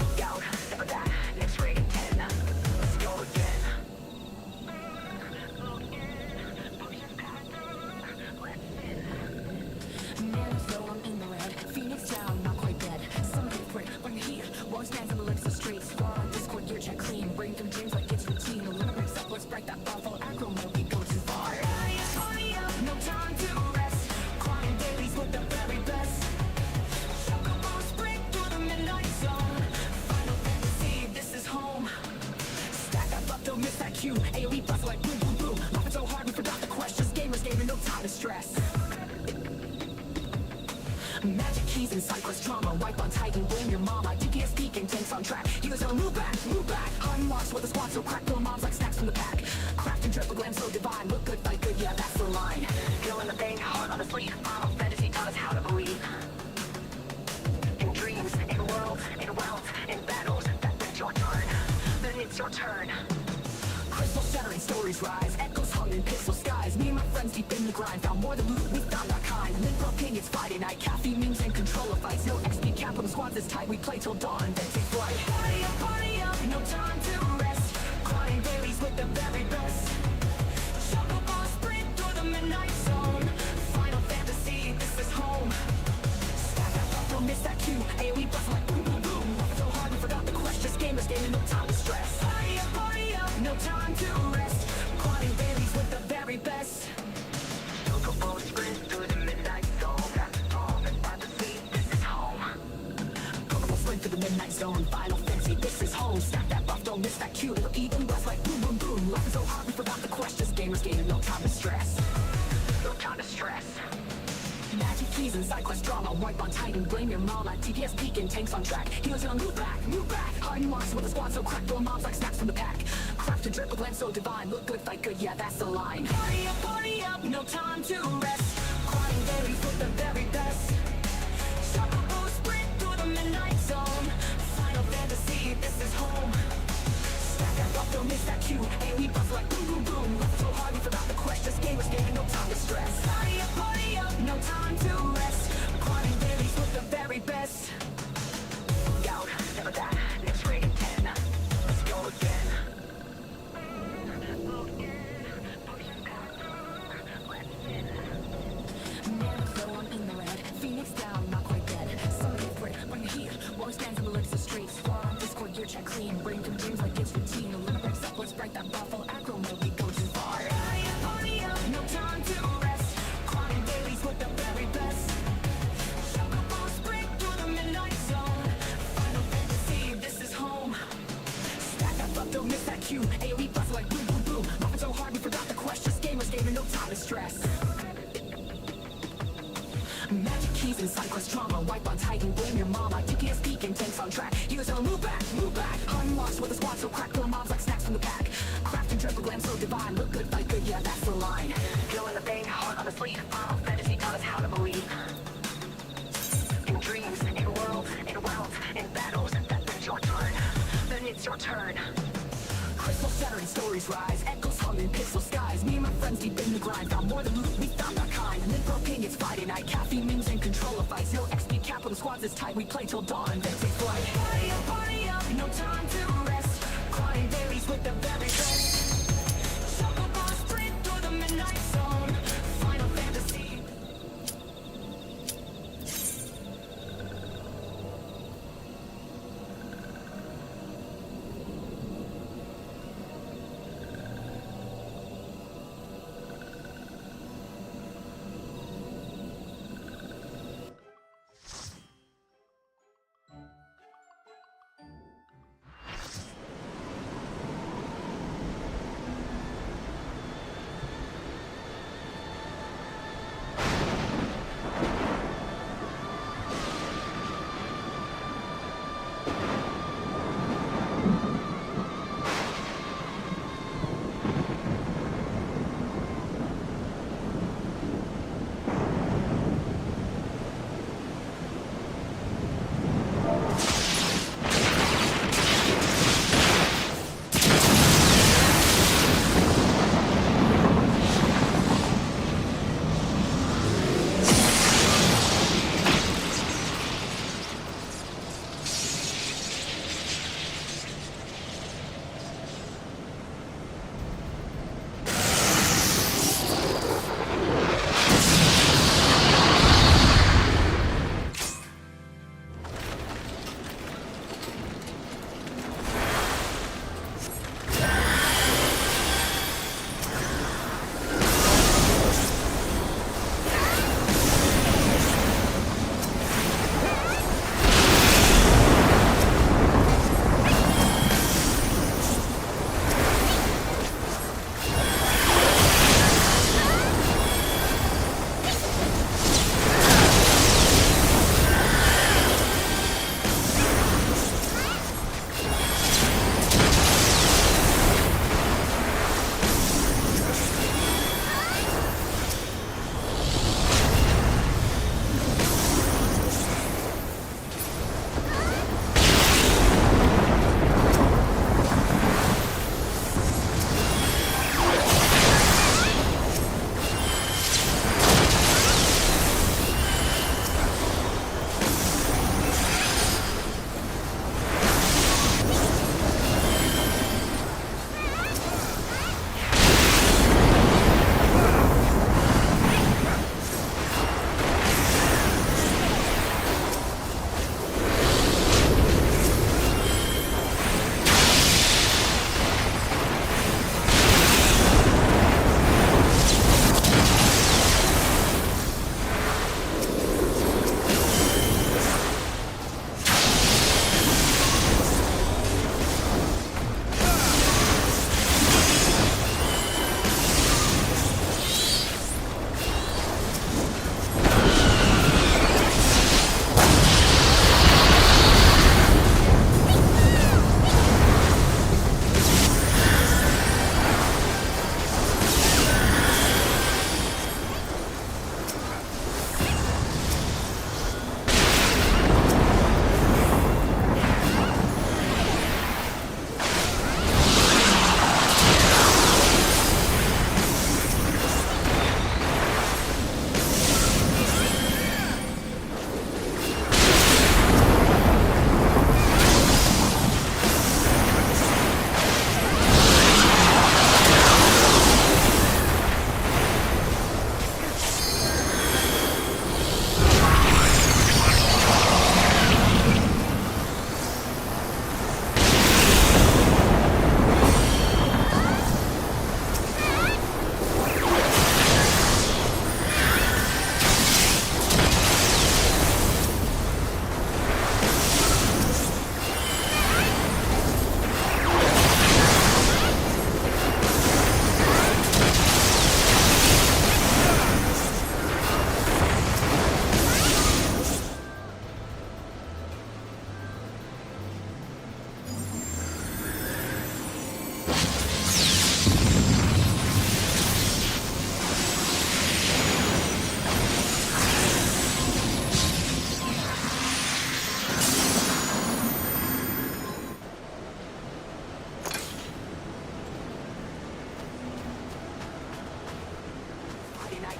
Look out, never that. Next rating 10. Let's go again. Man, so I'm in the red. Phoenix down, not quite dead. Some hit for it, bring the heat. War stands in the lips of streets. War on Discord, gear check clean. Bring through dreams like it's routine. Eliminate stuff, let's break that buffalo aggro mode. We go too far. Party up, no time to rest. Crying dailies with the very best. Chocobo sprint through the midnight zone. Final Fantasy, this is home. Stack that buff, don't miss that cue. AoE bust like boom, boom, boom. Laughing so hard we forgot the questions. Gamers gaining no time to stress. Magic keys and side quest trauma. Wipe on Titan, blame your mama. DPS peeking, tanks on track. Heals on move back, move back. Unlocks with a squad so crack. Blow mobs like snacks from the pack. Craft and dribble glance so divine. Look good, fight good, yeah, that's the line. Feeling the pain, heart on the sleeve. Final Fantasy taught us how to believe. In dreams, in worlds, in realms, in battles. That brings your turn. Then it's your turn. Crystal shattering stories rise. Echoes hung in pixel skies. Me and my friends deep in the grind. Found more than loot, we found our kind. Myth king, it's Friday night. Caffeine memes and control of fights. No XP capital squads this tight. We play till dawn, then take flight. Party up, no time to rest. Crying dailies with the very best. Chocobo sprint through the midnight zone. Final Fantasy, this is home. Stack that buff, don't miss that cue. AoE bust like boom, boom, boom. So hard we forgot the questions. Gamers gaining no time to stress. Party up, no time to rest. Crying dailies with the very best. Chocobo sprint through the midnight zone. Final Fantasy, this is home. Chocobo sprint through the midnight zone. Final Fantasy, this is home. Stack that buff, don't miss that cue. It'll eat and bust like boom, boom, boom. gamers game, no time to stress. No time to stress. Magic keys and side quest drama, wipe on Titan, blame your mama. TPS peeking, tanks on track. Heroes gonna move back, move back. Hiding marks with a squad so crack, throw mobs like snacks from the pack. Craft and drip with lens so divine, look good, fight good, yeah that's the line. Party up, no time to rest. Crying dailies with the very best. Chocobo sprint through the midnight zone. Final Fantasy, this is home. Stack that up, don't miss that cue. AoE buzz like boom boom boom. Left so hard we forgot the quest, just gamers game, no time to stress. Party up, no time to rest. Crying dailies with the very best. Out, never that, next rating 10. Let's go again. Though I'm in the red, Phoenix down, not quite dead. Somebody afraid, bring the heat. War stands in the lips of streets. Far on Discord, gear check clean. Brain from dreams like it's routine. A little breaks up, let's break that buffalo aggro mode. We go too far. Party up, no time to rest. Climbing dailies with the very best. Chocobo sprint through the midnight zone. Final Fantasy, this is home. Stack that up, don't miss that cue. AoE buzz like boom boom boom. Laughing so hard we forgot the quest. Just gamers game, no time to stress. Magic keys and side quest trauma, wipe on Titan, blame your mama. TPS peeking, tanks on track. Heroes gonna move back, move back. Hunting marks with a squad so crack, throw mobs like snacks from the pack. Craft and triple glam so divine, look good, fight good, yeah that's the line. Feel in the vein, heart on the sleeve. Final Fantasy taught us how to believe. In dreams, in worlds, in battles. Then it's your turn. Then it's your turn. Crystal shattering stories rise, echoes hung in pixel skies. Me and my friends deep in the grind, found more than loot, we found our kind. And then broken, it's Friday night, caffeine memes and control of fights. No XP capital squads this tight, we play till dawn, then take flight. Party up, no time to rest. Crying dailies with the very best. Chocobo sprint through the midnight zone. Final Fantasy.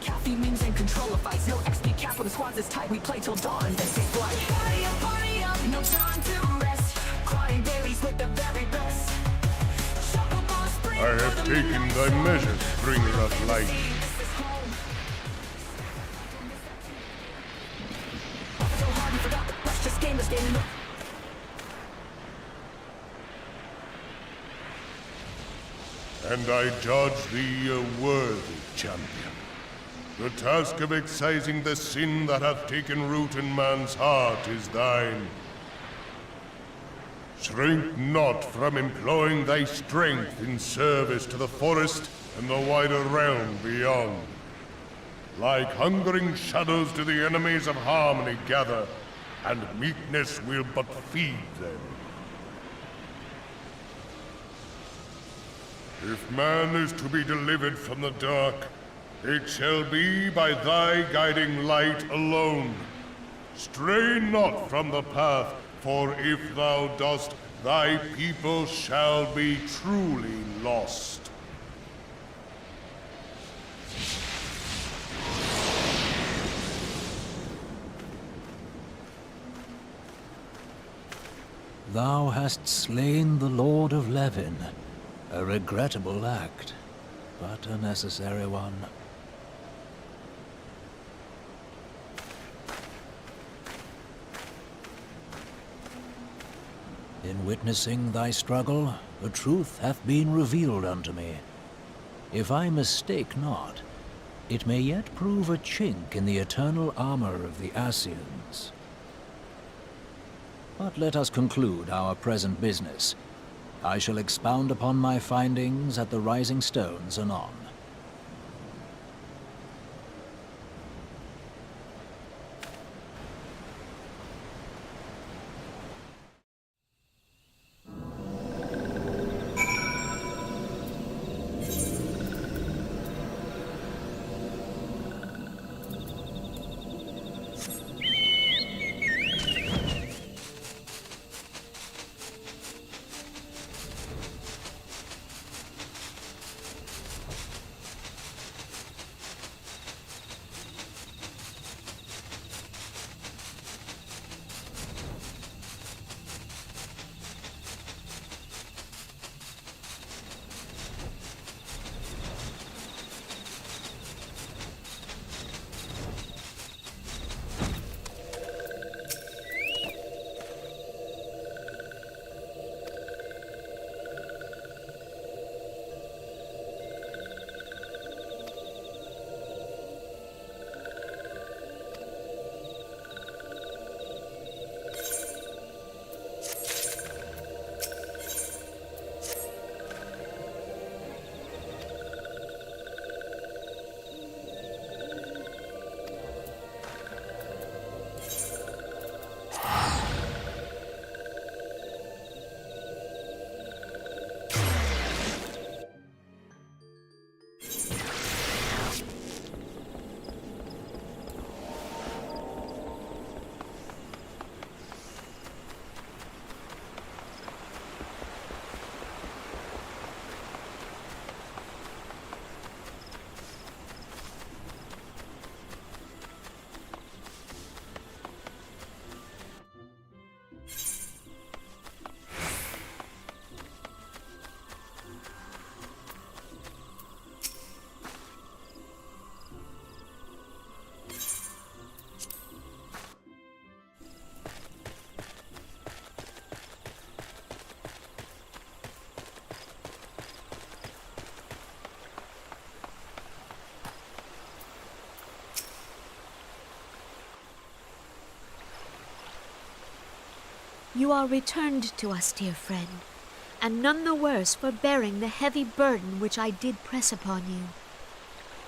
Caffeines and control of fights. No XP cap for the squads is tight. We play till dawn, then take flight. Party up, no time to rest. Crying dailies with the very best. I have taken thy measures, bringer of light. And I judge thee a worthy champion. The task of excising the sin that hath taken root in man's heart is thine. Shrink not from employing thy strength in service to the forest and the wider realm beyond. Like hungering shadows do the enemies of harmony gather, and meekness will but feed them. If man is to be delivered from the dark, it shall be by thy guiding light alone. Stray not from the path, for if thou dost, thy people shall be truly lost. Thou hast slain the Lord of Levin. A regrettable act, but a necessary one. In witnessing thy struggle, the truth hath been revealed unto me. If I mistake not, it may yet prove a chink in the eternal armor of the Assyrians. But let us conclude our present business. I shall expound upon my findings at the Rising Stones anon. You are returned to us, dear friend, and none the worse for bearing the heavy burden which I did press upon you.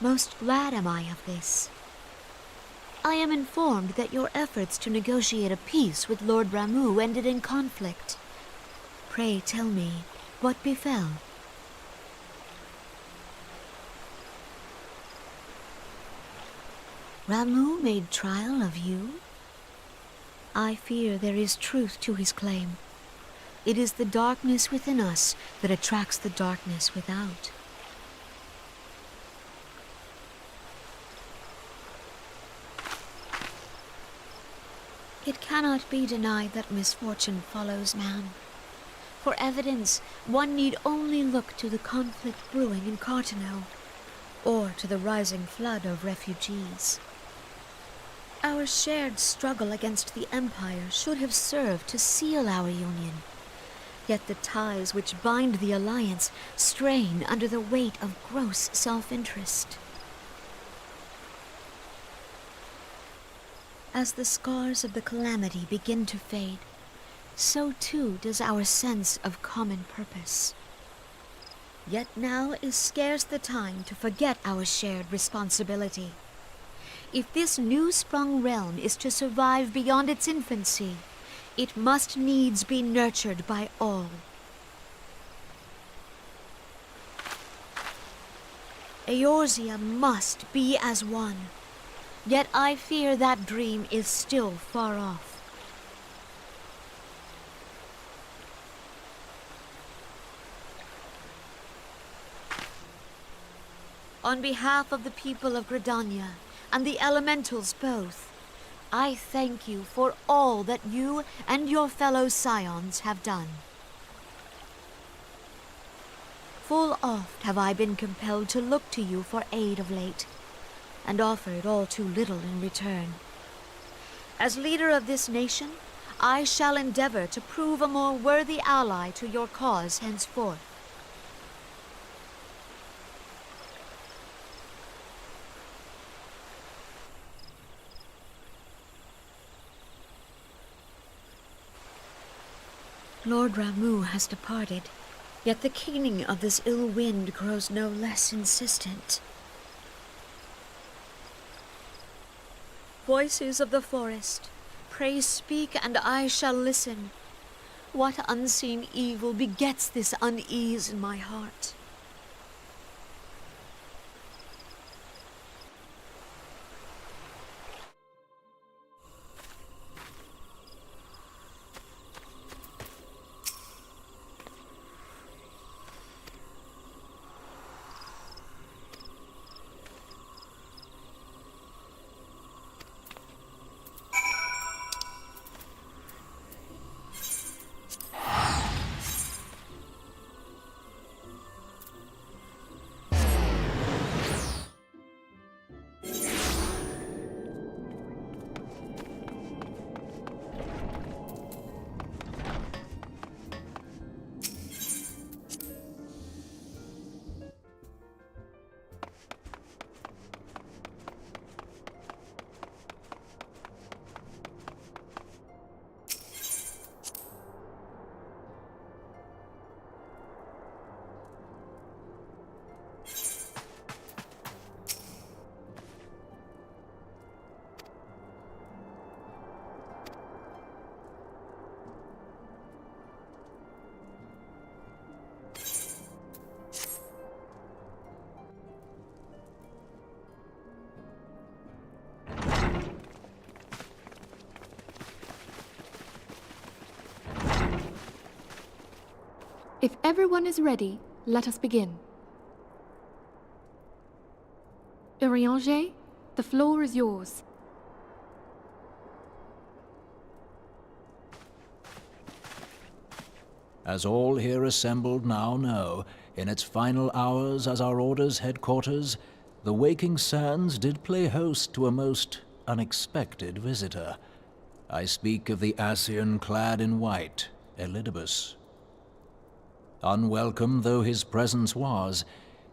Most glad am I of this. I am informed that your efforts to negotiate a peace with Lord Ramu ended in conflict. Pray tell me, what befell? Ramu made trial of you? I fear there is truth to his claim. It is the darkness within us that attracts the darkness without. It cannot be denied that misfortune follows man. For evidence, one need only look to the conflict brewing in Cartano, or to the rising flood of refugees. Our shared struggle against the Empire should have served to seal our union. Yet the ties which bind the Alliance strain under the weight of gross self-interest. As the scars of the calamity begin to fade, so too does our sense of common purpose. Yet now is scarce the time to forget our shared responsibility. If this new-sprung realm is to survive beyond its infancy, it must needs be nurtured by all. Eorzea must be as one. Yet I fear that dream is still far off. On behalf of the people of Gridania and the elementals both, I thank you for all that you and your fellow scions have done. Full oft have I been compelled to look to you for aid of late, and offered all too little in return. As leader of this nation, I shall endeavor to prove a more worthy ally to your cause henceforth. Lord Ramu has departed, yet the keening of this ill wind grows no less insistent. Voices of the forest, pray speak and I shall listen. What unseen evil begets this unease in my heart? If everyone is ready, let us begin. Eorzea, the floor is yours. As all here assembled now know, in its final hours as our Order's headquarters, the waking sands did play host to a most unexpected visitor. I speak of the Ascian clad in white, Elidibus. Unwelcome though his presence was,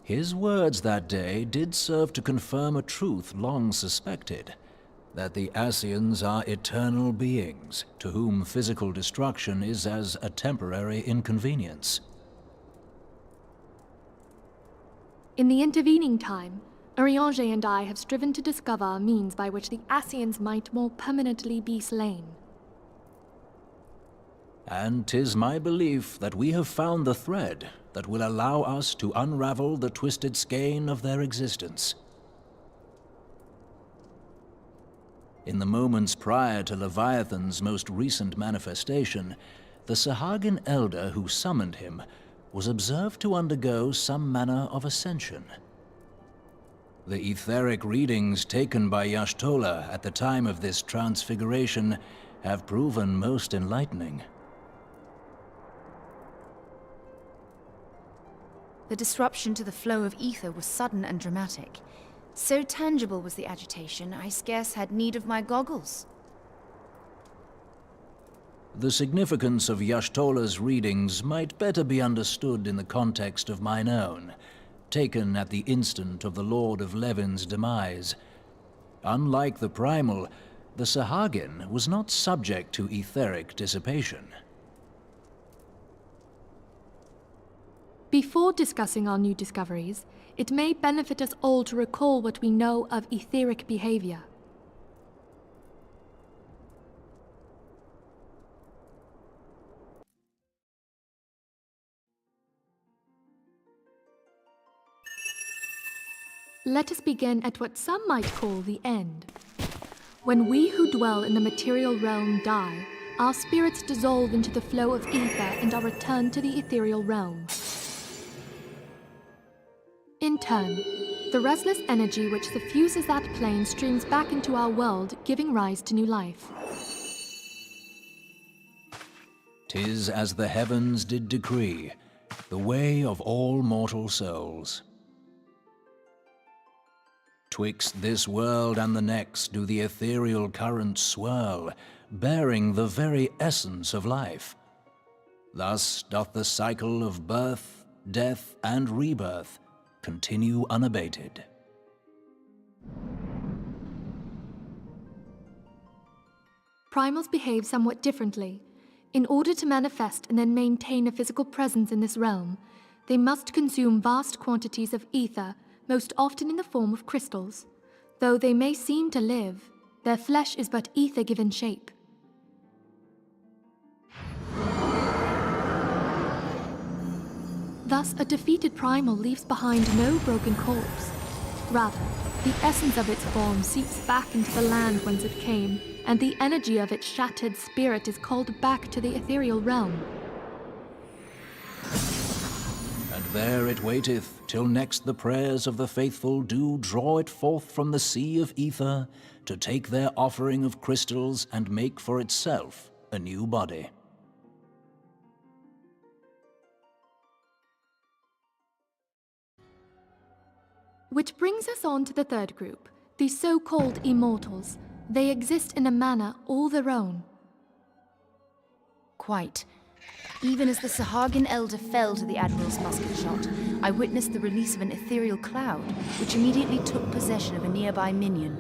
his words that day did serve to confirm a truth long suspected, that the Ascians are eternal beings, to whom physical destruction is as a temporary inconvenience. In the intervening time, Eorzea and I have striven to discover a means by which the Ascians might more permanently be slain. And 'tis my belief that we have found the thread that will allow us to unravel the twisted skein of their existence. In the moments prior to Leviathan's most recent manifestation, the Sahagin elder who summoned him was observed to undergo some manner of ascension. The etheric readings taken by Y'shtola at the time of this transfiguration have proven most enlightening. The disruption to the flow of ether was sudden and dramatic. So tangible was the agitation, I scarce had need of my goggles. The significance of Y'shtola's readings might better be understood in the context of mine own, taken at the instant of the Lord of Levin's demise. Unlike the Primal, the Sahagin was not subject to etheric dissipation. Before discussing our new discoveries, it may benefit us all to recall what we know of etheric behavior. Let us begin at what some might call the end. When we who dwell in the material realm die, our spirits dissolve into the flow of ether and are returned to the ethereal realm. In turn, the restless energy which suffuses that plane streams back into our world, giving rise to new life. 'Tis as the heavens did decree, the way of all mortal souls. Twixt this world and the next do the ethereal currents swirl, bearing the very essence of life. Thus doth the cycle of birth, death, and rebirth continue unabated. Primals behave somewhat differently. In order to manifest and then maintain a physical presence in this realm, they must consume vast quantities of ether, most often in the form of crystals. Though they may seem to live, their flesh is but ether given shape. Thus, a defeated primal leaves behind no broken corpse. Rather, the essence of its form seeps back into the land whence it came, and the energy of its shattered spirit is called back to the ethereal realm. And there it waiteth, till next the prayers of the faithful do draw it forth from the sea of ether, to take their offering of crystals and make for itself a new body. Which brings us on to the third group, the so-called immortals. They exist in a manner all their own. Quite. Even as the Sahagin elder fell to the Admiral's musket shot, I witnessed the release of an ethereal cloud, which immediately took possession of a nearby minion.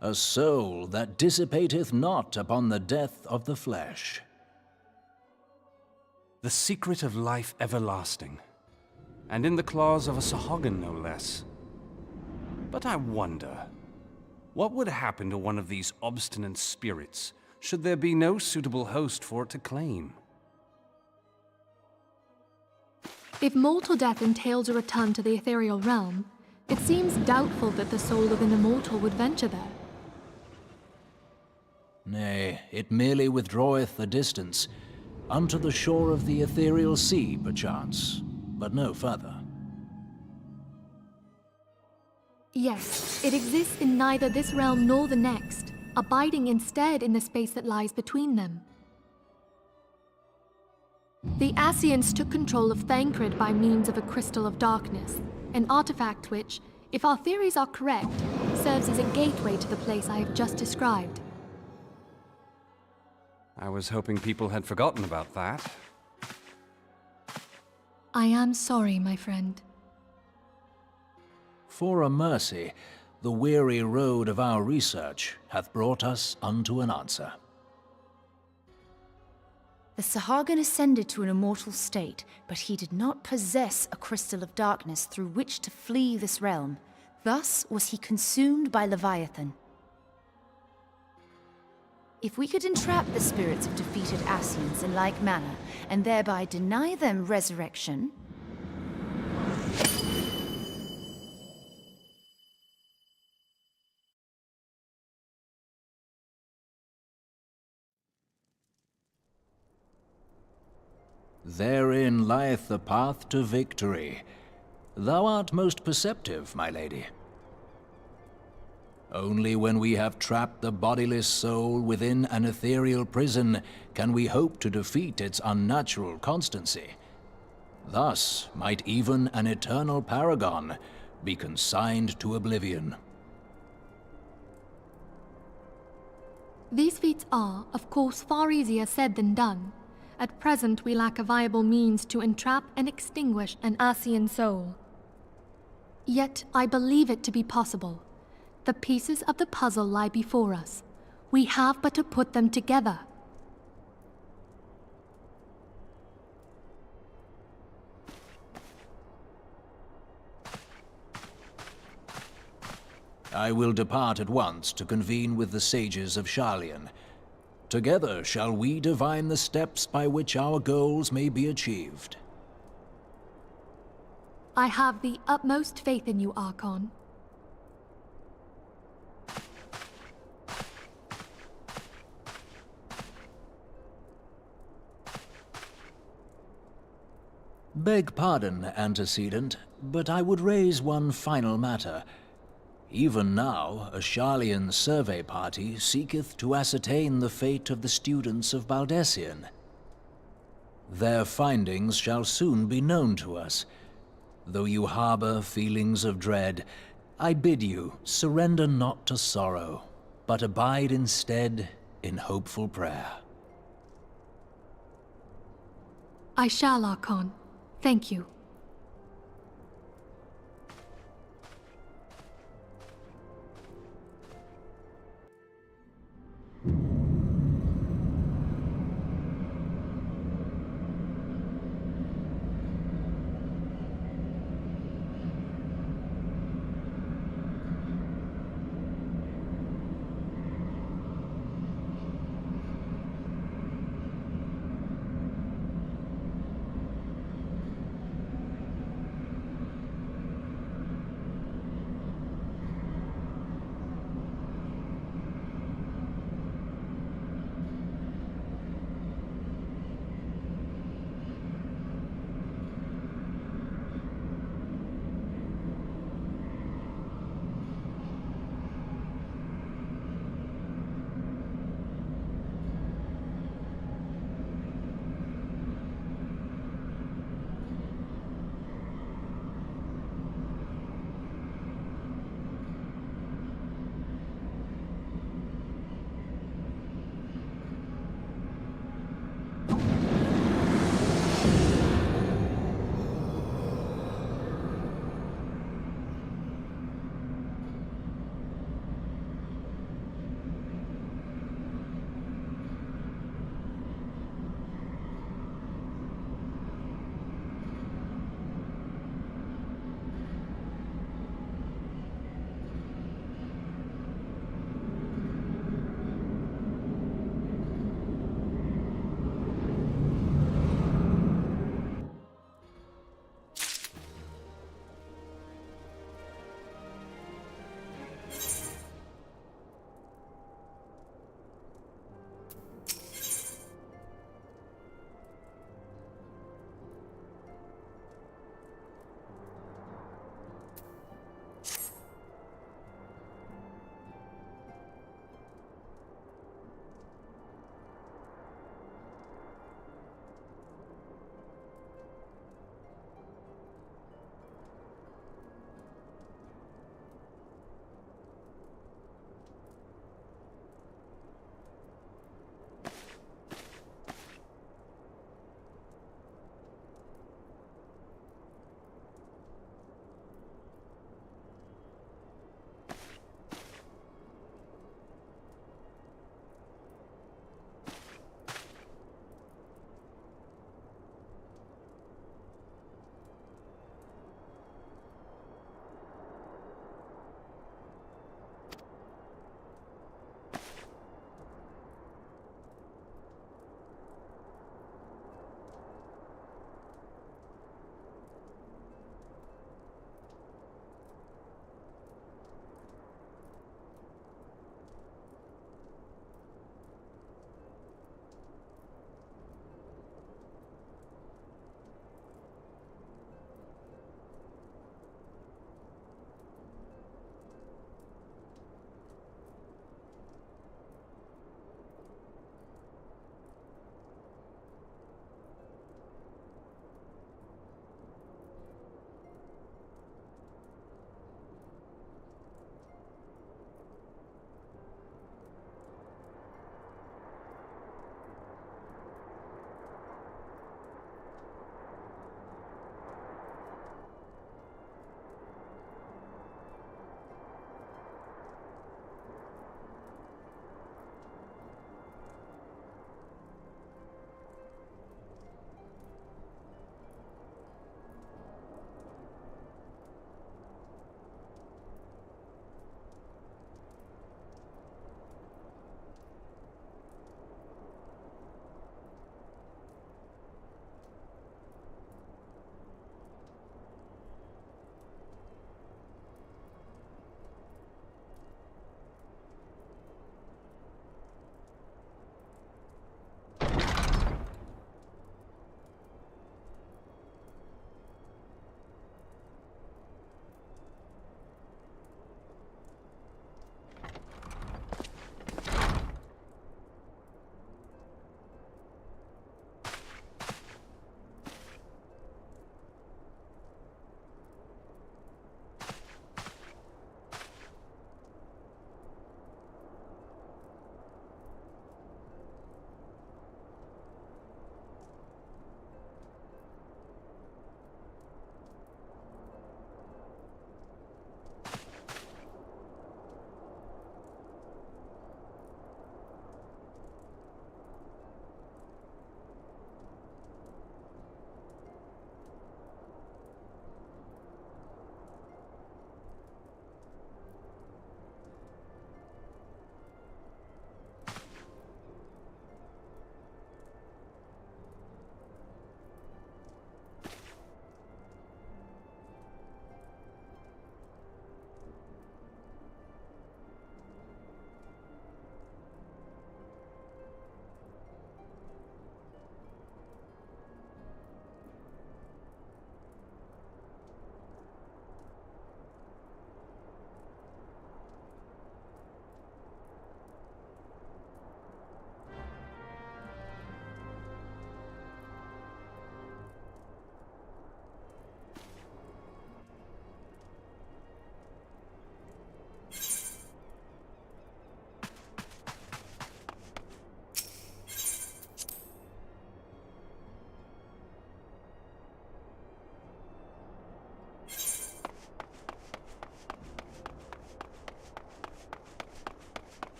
A soul that dissipateth not upon the death of the flesh. The secret of life everlasting, and in the claws of a Sahagin no less. But I wonder, what would happen to one of these obstinate spirits should there be no suitable host for it to claim? If mortal death entails a return to the ethereal realm, it seems doubtful that the soul of an immortal would venture there. Nay, it merely withdraweth a distance, unto the shore of the ethereal sea, perchance, but no further. Yes, it exists in neither this realm nor the next, abiding instead in the space that lies between them. The Ascians took control of Thancred by means of a crystal of darkness, an artifact which, if our theories are correct, serves as a gateway to the place I have just described. I was hoping people had forgotten about that. I am sorry, my friend. For a mercy, the weary road of our research hath brought us unto an answer. The Sahagin ascended to an immortal state, but he did not possess a crystal of darkness through which to flee this realm. Thus was he consumed by Leviathan. If we could entrap the spirits of defeated Ascians in like manner, and thereby deny them resurrection, therein lieth the path to victory. Thou art most perceptive, my lady. Only when we have trapped the bodiless soul within an ethereal prison can we hope to defeat its unnatural constancy. Thus might even an eternal paragon be consigned to oblivion. These feats are, of course, far easier said than done. At present, we lack a viable means to entrap and extinguish an Ascian soul. Yet, I believe it to be possible. The pieces of the puzzle lie before us. We have but to put them together. I will depart at once to convene with the sages of Sharlayan. Together shall we divine the steps by which our goals may be achieved. I have the utmost faith in you, Archon. Beg pardon, antecedent, but I would raise one final matter. Even now, a Sharlayan survey party seeketh to ascertain the fate of the students of Baldessian. Their findings shall soon be known to us. Though you harbor feelings of dread, I bid you surrender not to sorrow, but abide instead in hopeful prayer. I shall, Archon. Thank you.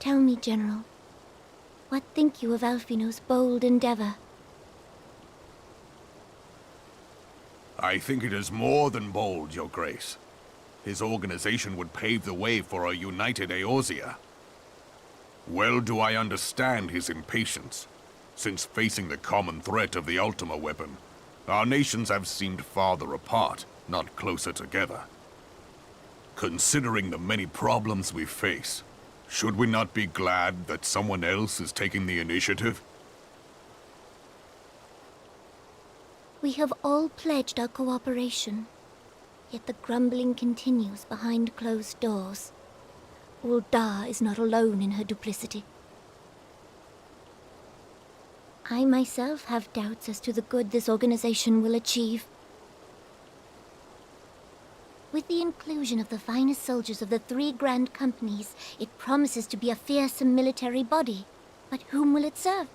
Tell me, General, what think you of Alfino's bold endeavor? I think it is more than bold, Your Grace. His organization would pave the way for a united Eorzea. Well do I understand his impatience, since facing the common threat of the Ultima weapon, our nations have seemed farther apart, not closer together. Considering the many problems we face, should we not be glad that someone else is taking the initiative? We have all pledged our cooperation, yet the grumbling continues behind closed doors. Ul'dah is not alone in her duplicity. I myself have doubts as to the good this organization will achieve. With the inclusion of the finest soldiers of the 3 grand companies, it promises to be a fearsome military body. But whom will it serve?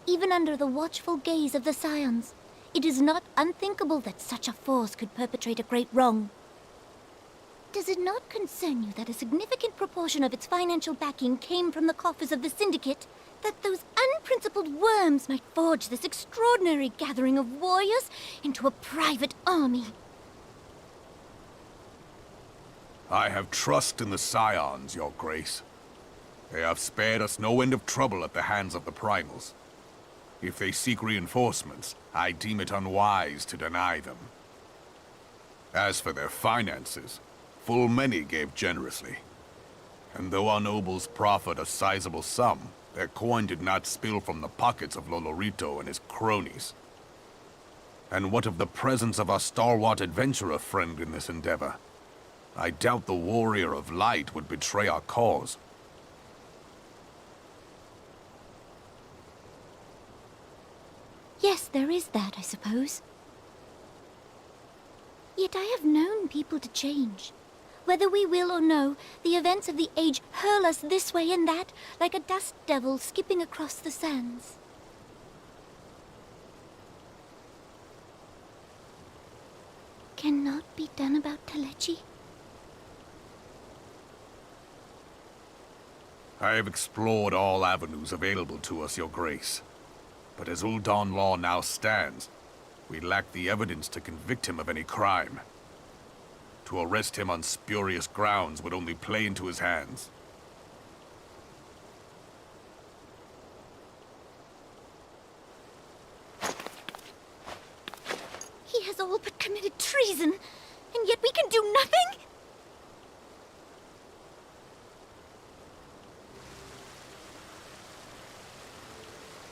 Even under the watchful gaze of the Scions, it is not unthinkable that such a force could perpetrate a great wrong. Does it not concern you that a significant proportion of its financial backing came from the coffers of the Syndicate? That those unprincipled worms might forge this extraordinary gathering of warriors into a private army? I have trust in the Scions, Your Grace. They have spared us no end of trouble at the hands of the Primals. If they seek reinforcements, I deem it unwise to deny them. As for their finances, full many gave generously. And though our nobles proffered a sizable sum, their coin did not spill from the pockets of Lolorito and his cronies. And what of the presence of our stalwart adventurer friend in this endeavor? I doubt the Warrior of Light would betray our cause. Yes, there is that, I suppose. Yet I have known people to change. Whether we will or no, the events of the age hurl us this way and that, like a dust devil skipping across the sands. Cannot be done about Telechi? I have explored all avenues available to us, Your Grace. But as Ul'dah law now stands, we lack the evidence to convict him of any crime. To arrest him on spurious grounds would only play into his hands. He has all but committed treason, and yet we can do nothing?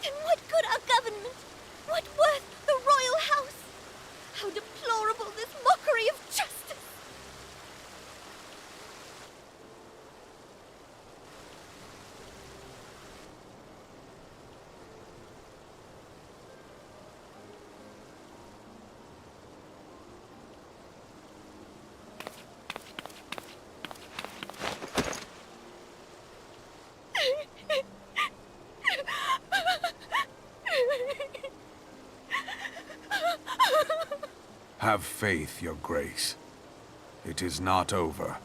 Then what good our government? What worth the royal house? How deplorable this mockery of justice! Have faith, Your Grace. It is not over.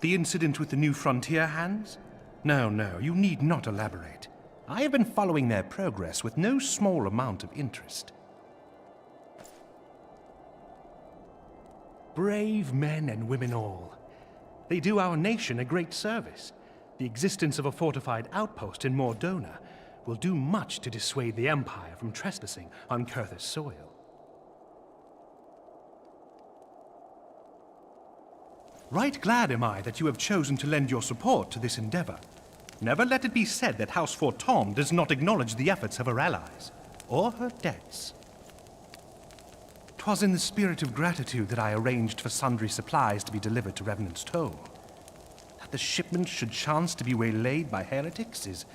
The incident with the new frontier hands? No, you need not elaborate. I have been following their progress with no small amount of interest. Brave men and women all. They do our nation a great service. The existence of a fortified outpost in Mordona will do much to dissuade the Empire from trespassing on Kurthus soil. Right glad am I that you have chosen to lend your support to this endeavor. Never let it be said that House Fortom does not acknowledge the efforts of her allies, or her debts. 'Twas in the spirit of gratitude that I arranged for sundry supplies to be delivered to Revenant's Toll. That the shipment should chance to be waylaid by heretics is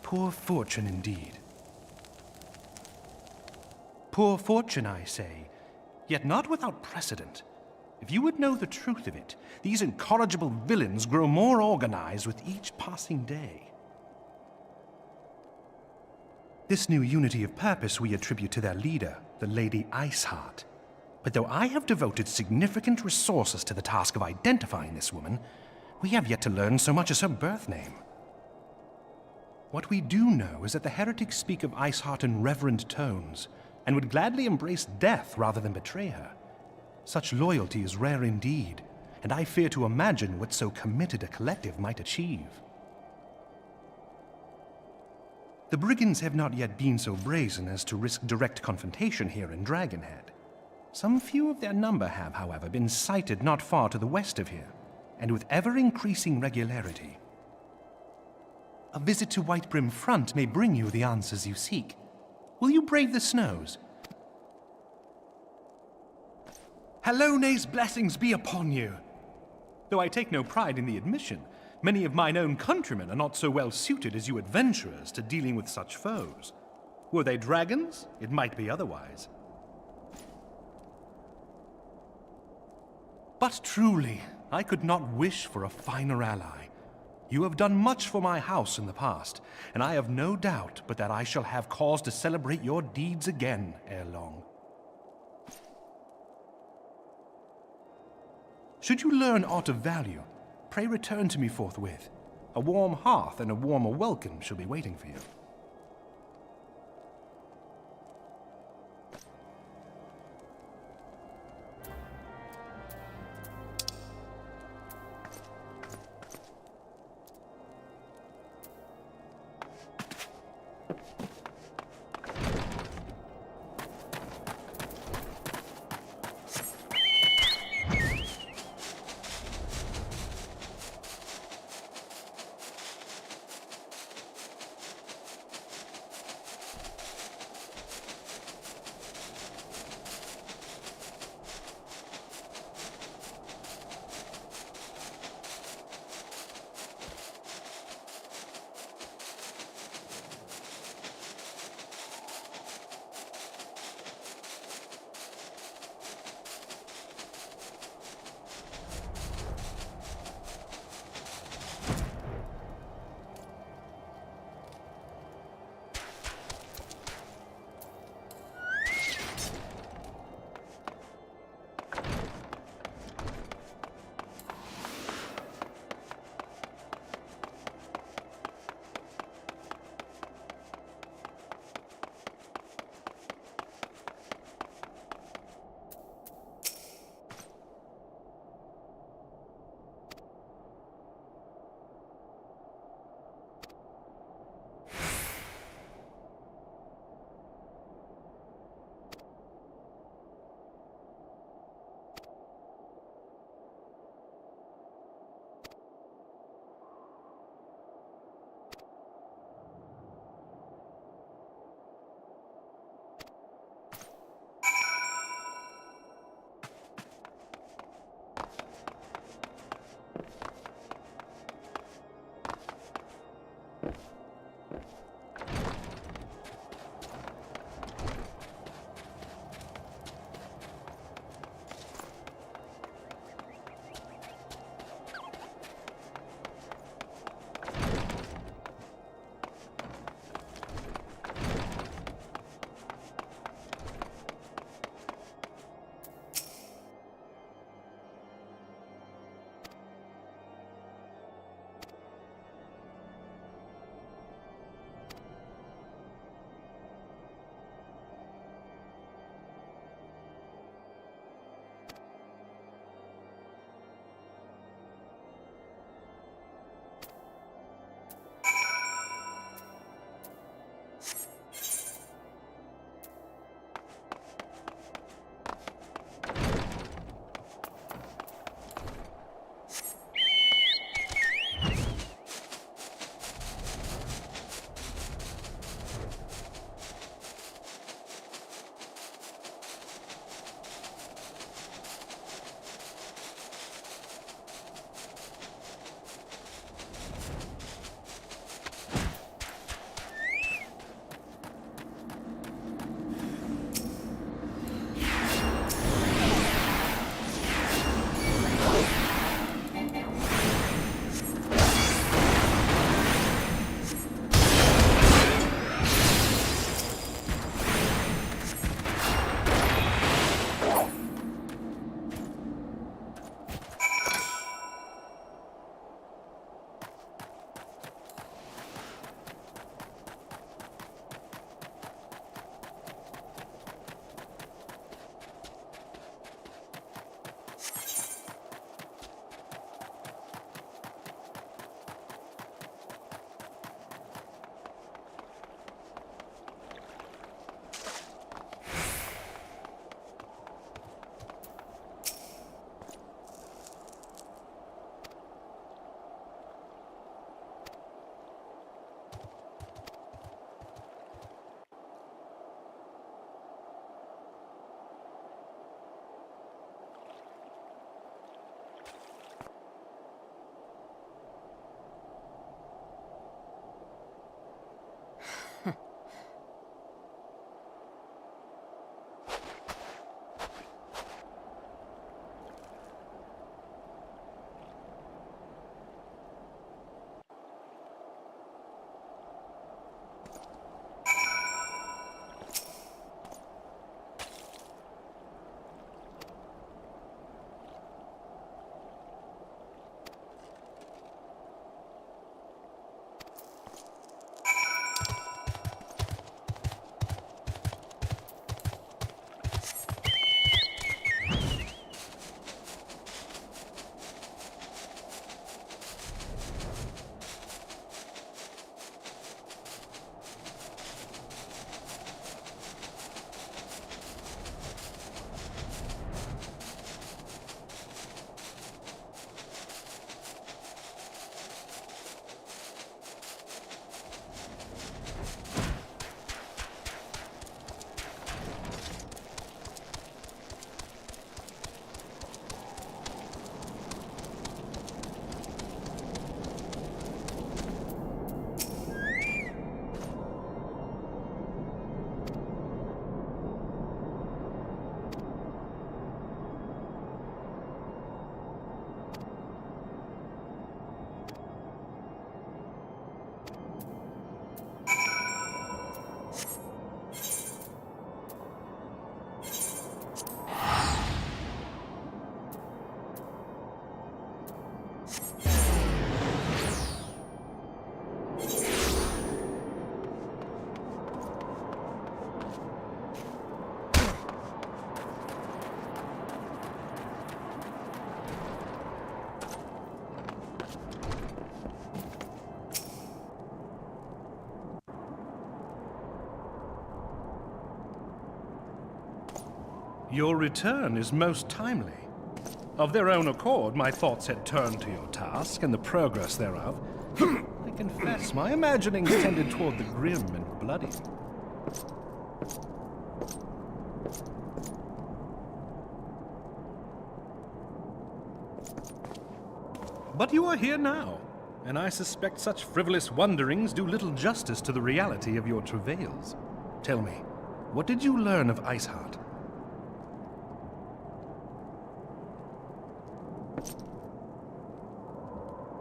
poor fortune indeed. Poor fortune, I say, yet not without precedent. If you would know the truth of it, these incorrigible villains grow more organized with each passing day. This new unity of purpose we attribute to their leader, the Lady Iceheart. But though I have devoted significant resources to the task of identifying this woman, we have yet to learn so much as her birth name. What we do know is that the heretics speak of Iceheart in reverent tones, and would gladly embrace death rather than betray her. Such loyalty is rare indeed, and I fear to imagine what so committed a collective might achieve. The brigands have not yet been so brazen as to risk direct confrontation here in Dragonhead. Some few of their number have, however, been sighted not far to the west of here, and with ever-increasing regularity. A visit to Whitebrim Front may bring you the answers you seek. Will you brave the snows? Halone's blessings be upon you! Though I take no pride in the admission, many of mine own countrymen are not so well suited as you adventurers to dealing with such foes. Were they dragons, it might be otherwise. But truly, I could not wish for a finer ally. You have done much for my house in the past, and I have no doubt but that I shall have cause to celebrate your deeds again ere long. Should you learn aught of value, pray return to me forthwith. A warm hearth and a warmer welcome shall be waiting for you. Your return is most timely. Of their own accord, my thoughts had turned to your task and the progress thereof. I confess, my imaginings tended toward the grim and bloody. But you are here now, and I suspect such frivolous wonderings do little justice to the reality of your travails. Tell me, what did you learn of Iceheart?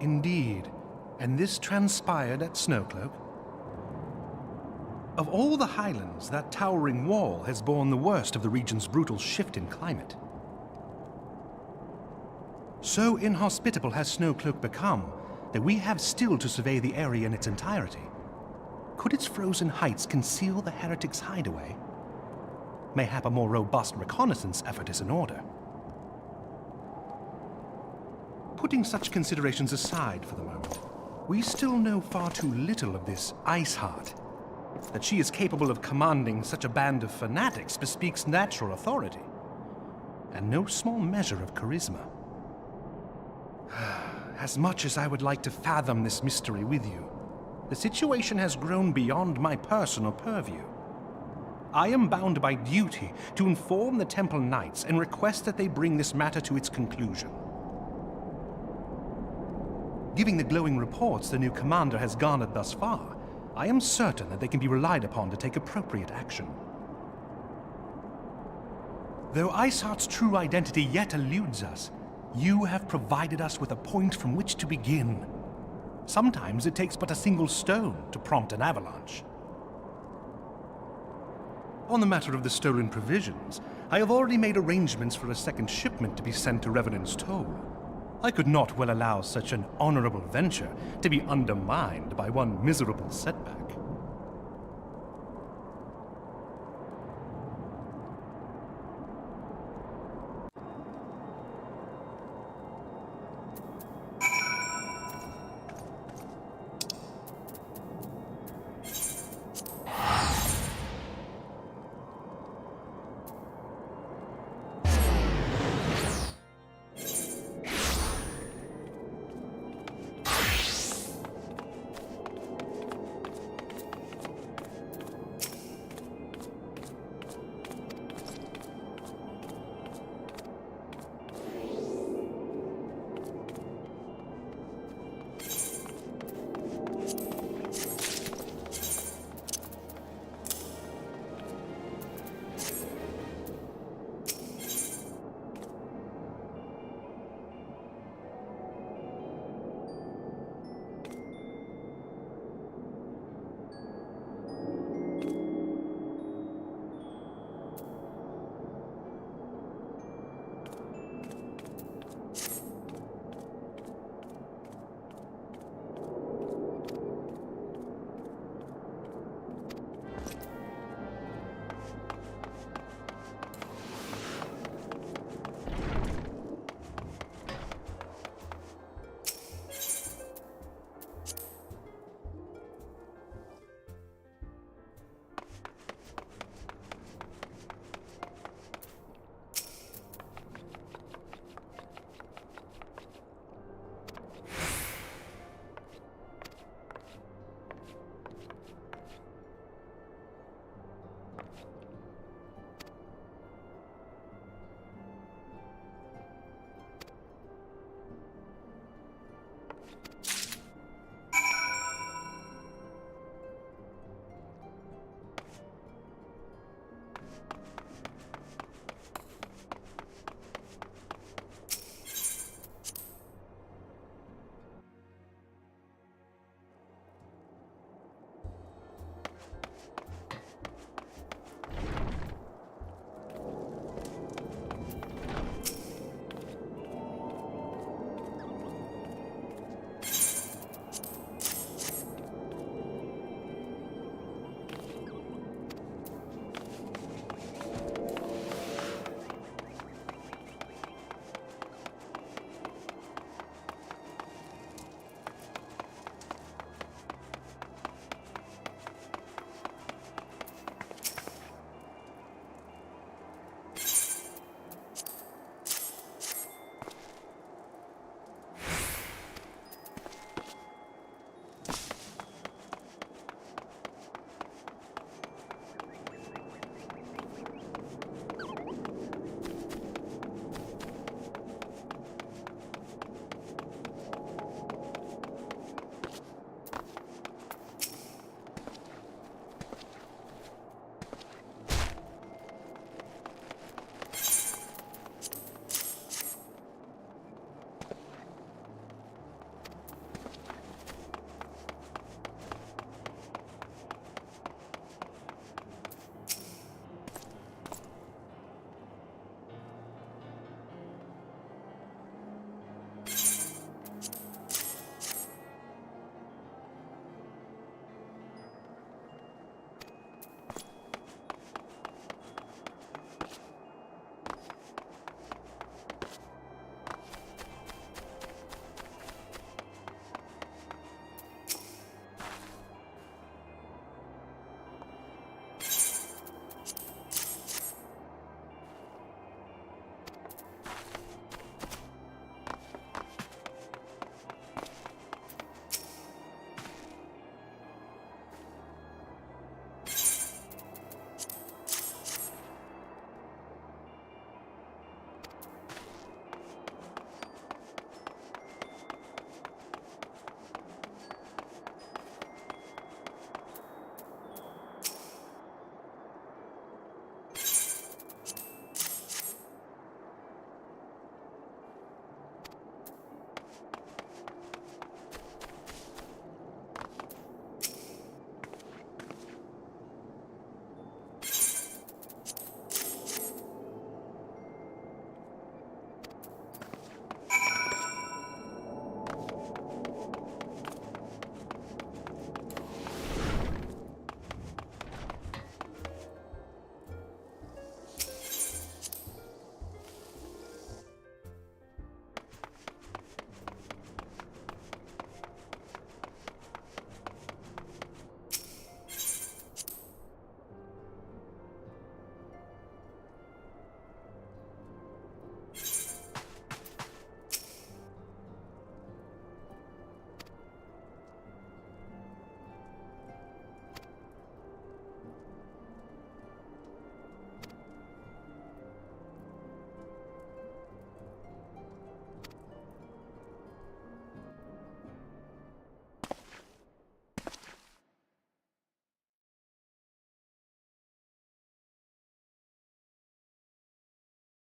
Indeed, and this transpired at Snowcloak? Of all the highlands, that towering wall has borne the worst of the region's brutal shift in climate. So inhospitable has Snowcloak become that we have still to survey the area in its entirety. Could its frozen heights conceal the heretics' hideaway? Mayhap a more robust reconnaissance effort is in order. Putting such considerations aside for the moment, we still know far too little of this Iceheart. That she is capable of commanding such a band of fanatics bespeaks natural authority, and no small measure of charisma. As much as I would like to fathom this mystery with you, the situation has grown beyond my personal purview. I am bound by duty to inform the Temple Knights and request that they bring this matter to its conclusion. Given the glowing reports the new commander has garnered thus far, I am certain that they can be relied upon to take appropriate action. Though Iceheart's true identity yet eludes us, you have provided us with a point from which to begin. Sometimes it takes but a single stone to prompt an avalanche. On the matter of the stolen provisions, I have already made arrangements for a second shipment to be sent to Revenant's Toll. I could not well allow such an honorable venture to be undermined by one miserable setback.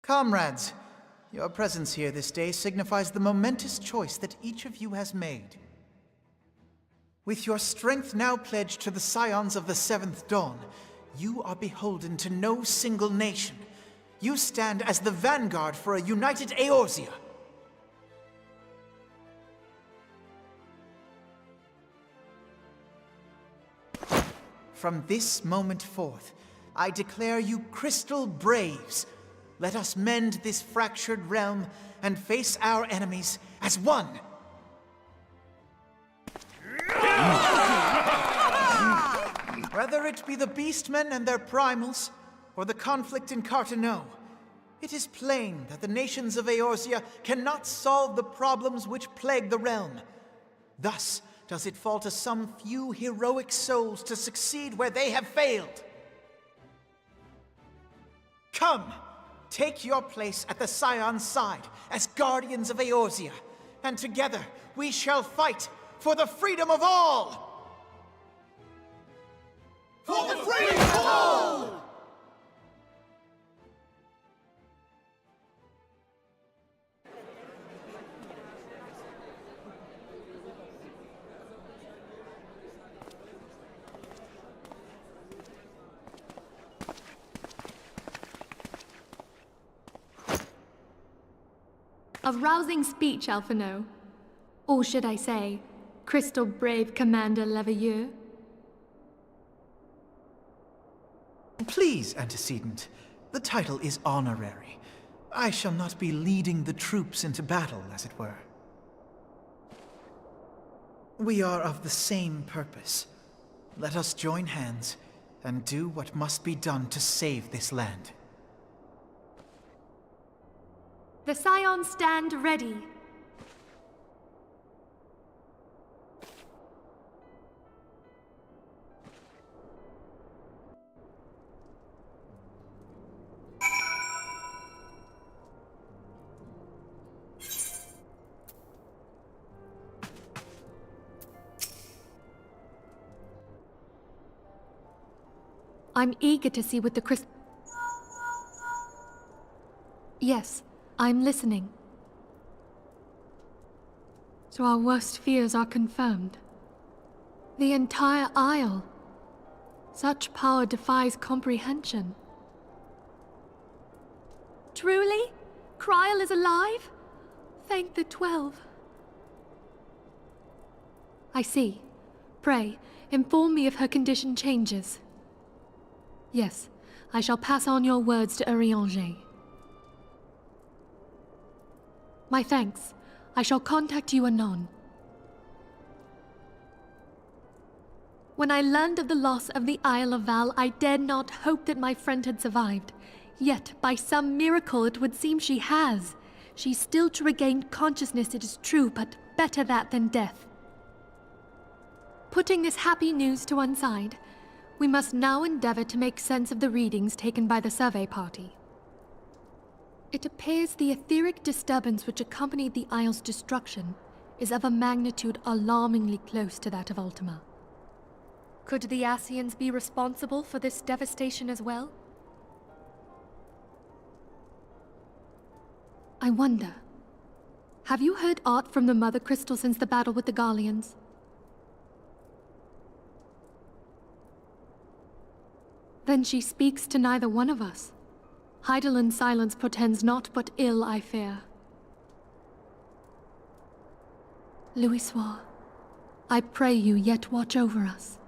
Comrades, your presence here this day signifies the momentous choice that each of you has made. With your strength now pledged to the scions of the Seventh Dawn, you are beholden to no single nation. You stand as the vanguard for a united Eorzea. From this moment forth, I declare you Crystal Braves. Let us mend this fractured realm and face our enemies as one. Whether it be the Beastmen and their primals, or the conflict in Carteneau, it is plain that the nations of Eorzea cannot solve the problems which plague the realm. Thus does it fall to some few heroic souls to succeed where they have failed. Come, take your place at the Scion's side as guardians of Eorzea, and together we shall fight for the freedom of all! For the freedom of all! A rousing speech, Alphino. Or should I say, Crystal Brave Commander Leveilleur? Please, Antecedent. The title is honorary. I shall not be leading the troops into battle, as it were. We are of the same purpose. Let us join hands and do what must be done to save this land. The Scions stand ready. I'm eager to see what the Yes, I'm listening. So our worst fears are confirmed. The entire Isle. Such power defies comprehension. Truly? Kryl is alive? Thank the 12. I see. Pray, inform me if her condition changes. Yes, I shall pass on your words to Eorzea. My thanks. I shall contact you anon. When I learned of the loss of the Isle of Val, I dared not hope that my friend had survived. Yet, by some miracle, it would seem she has. She's still to regain consciousness, it is true, but better that than death. Putting this happy news to one side, we must now endeavor to make sense of the readings taken by the survey party. It appears the etheric disturbance which accompanied the Isle's destruction is of a magnitude alarmingly close to that of Ultima. Could the Ascians be responsible for this devastation as well? I wonder, have you heard aught from the Mother Crystal since the battle with the Garleans? Then she speaks to neither one of us. Heidelin's silence portends naught but ill, I fear. Louisoix, I pray you yet watch over us.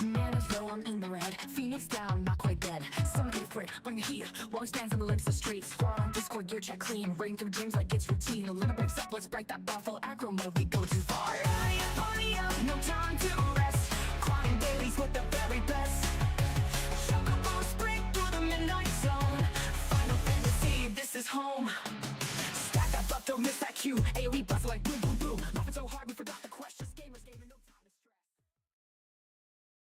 Man as though I'm in the red, Phoenix down, not quite dead. Some get afraid, bring the heat. While he stands in the lips of streets. Wrong, Discord gear check clean. Rain through dreams like it's routine. A little breaks up, let's break that buffalo acro mode. We go too far.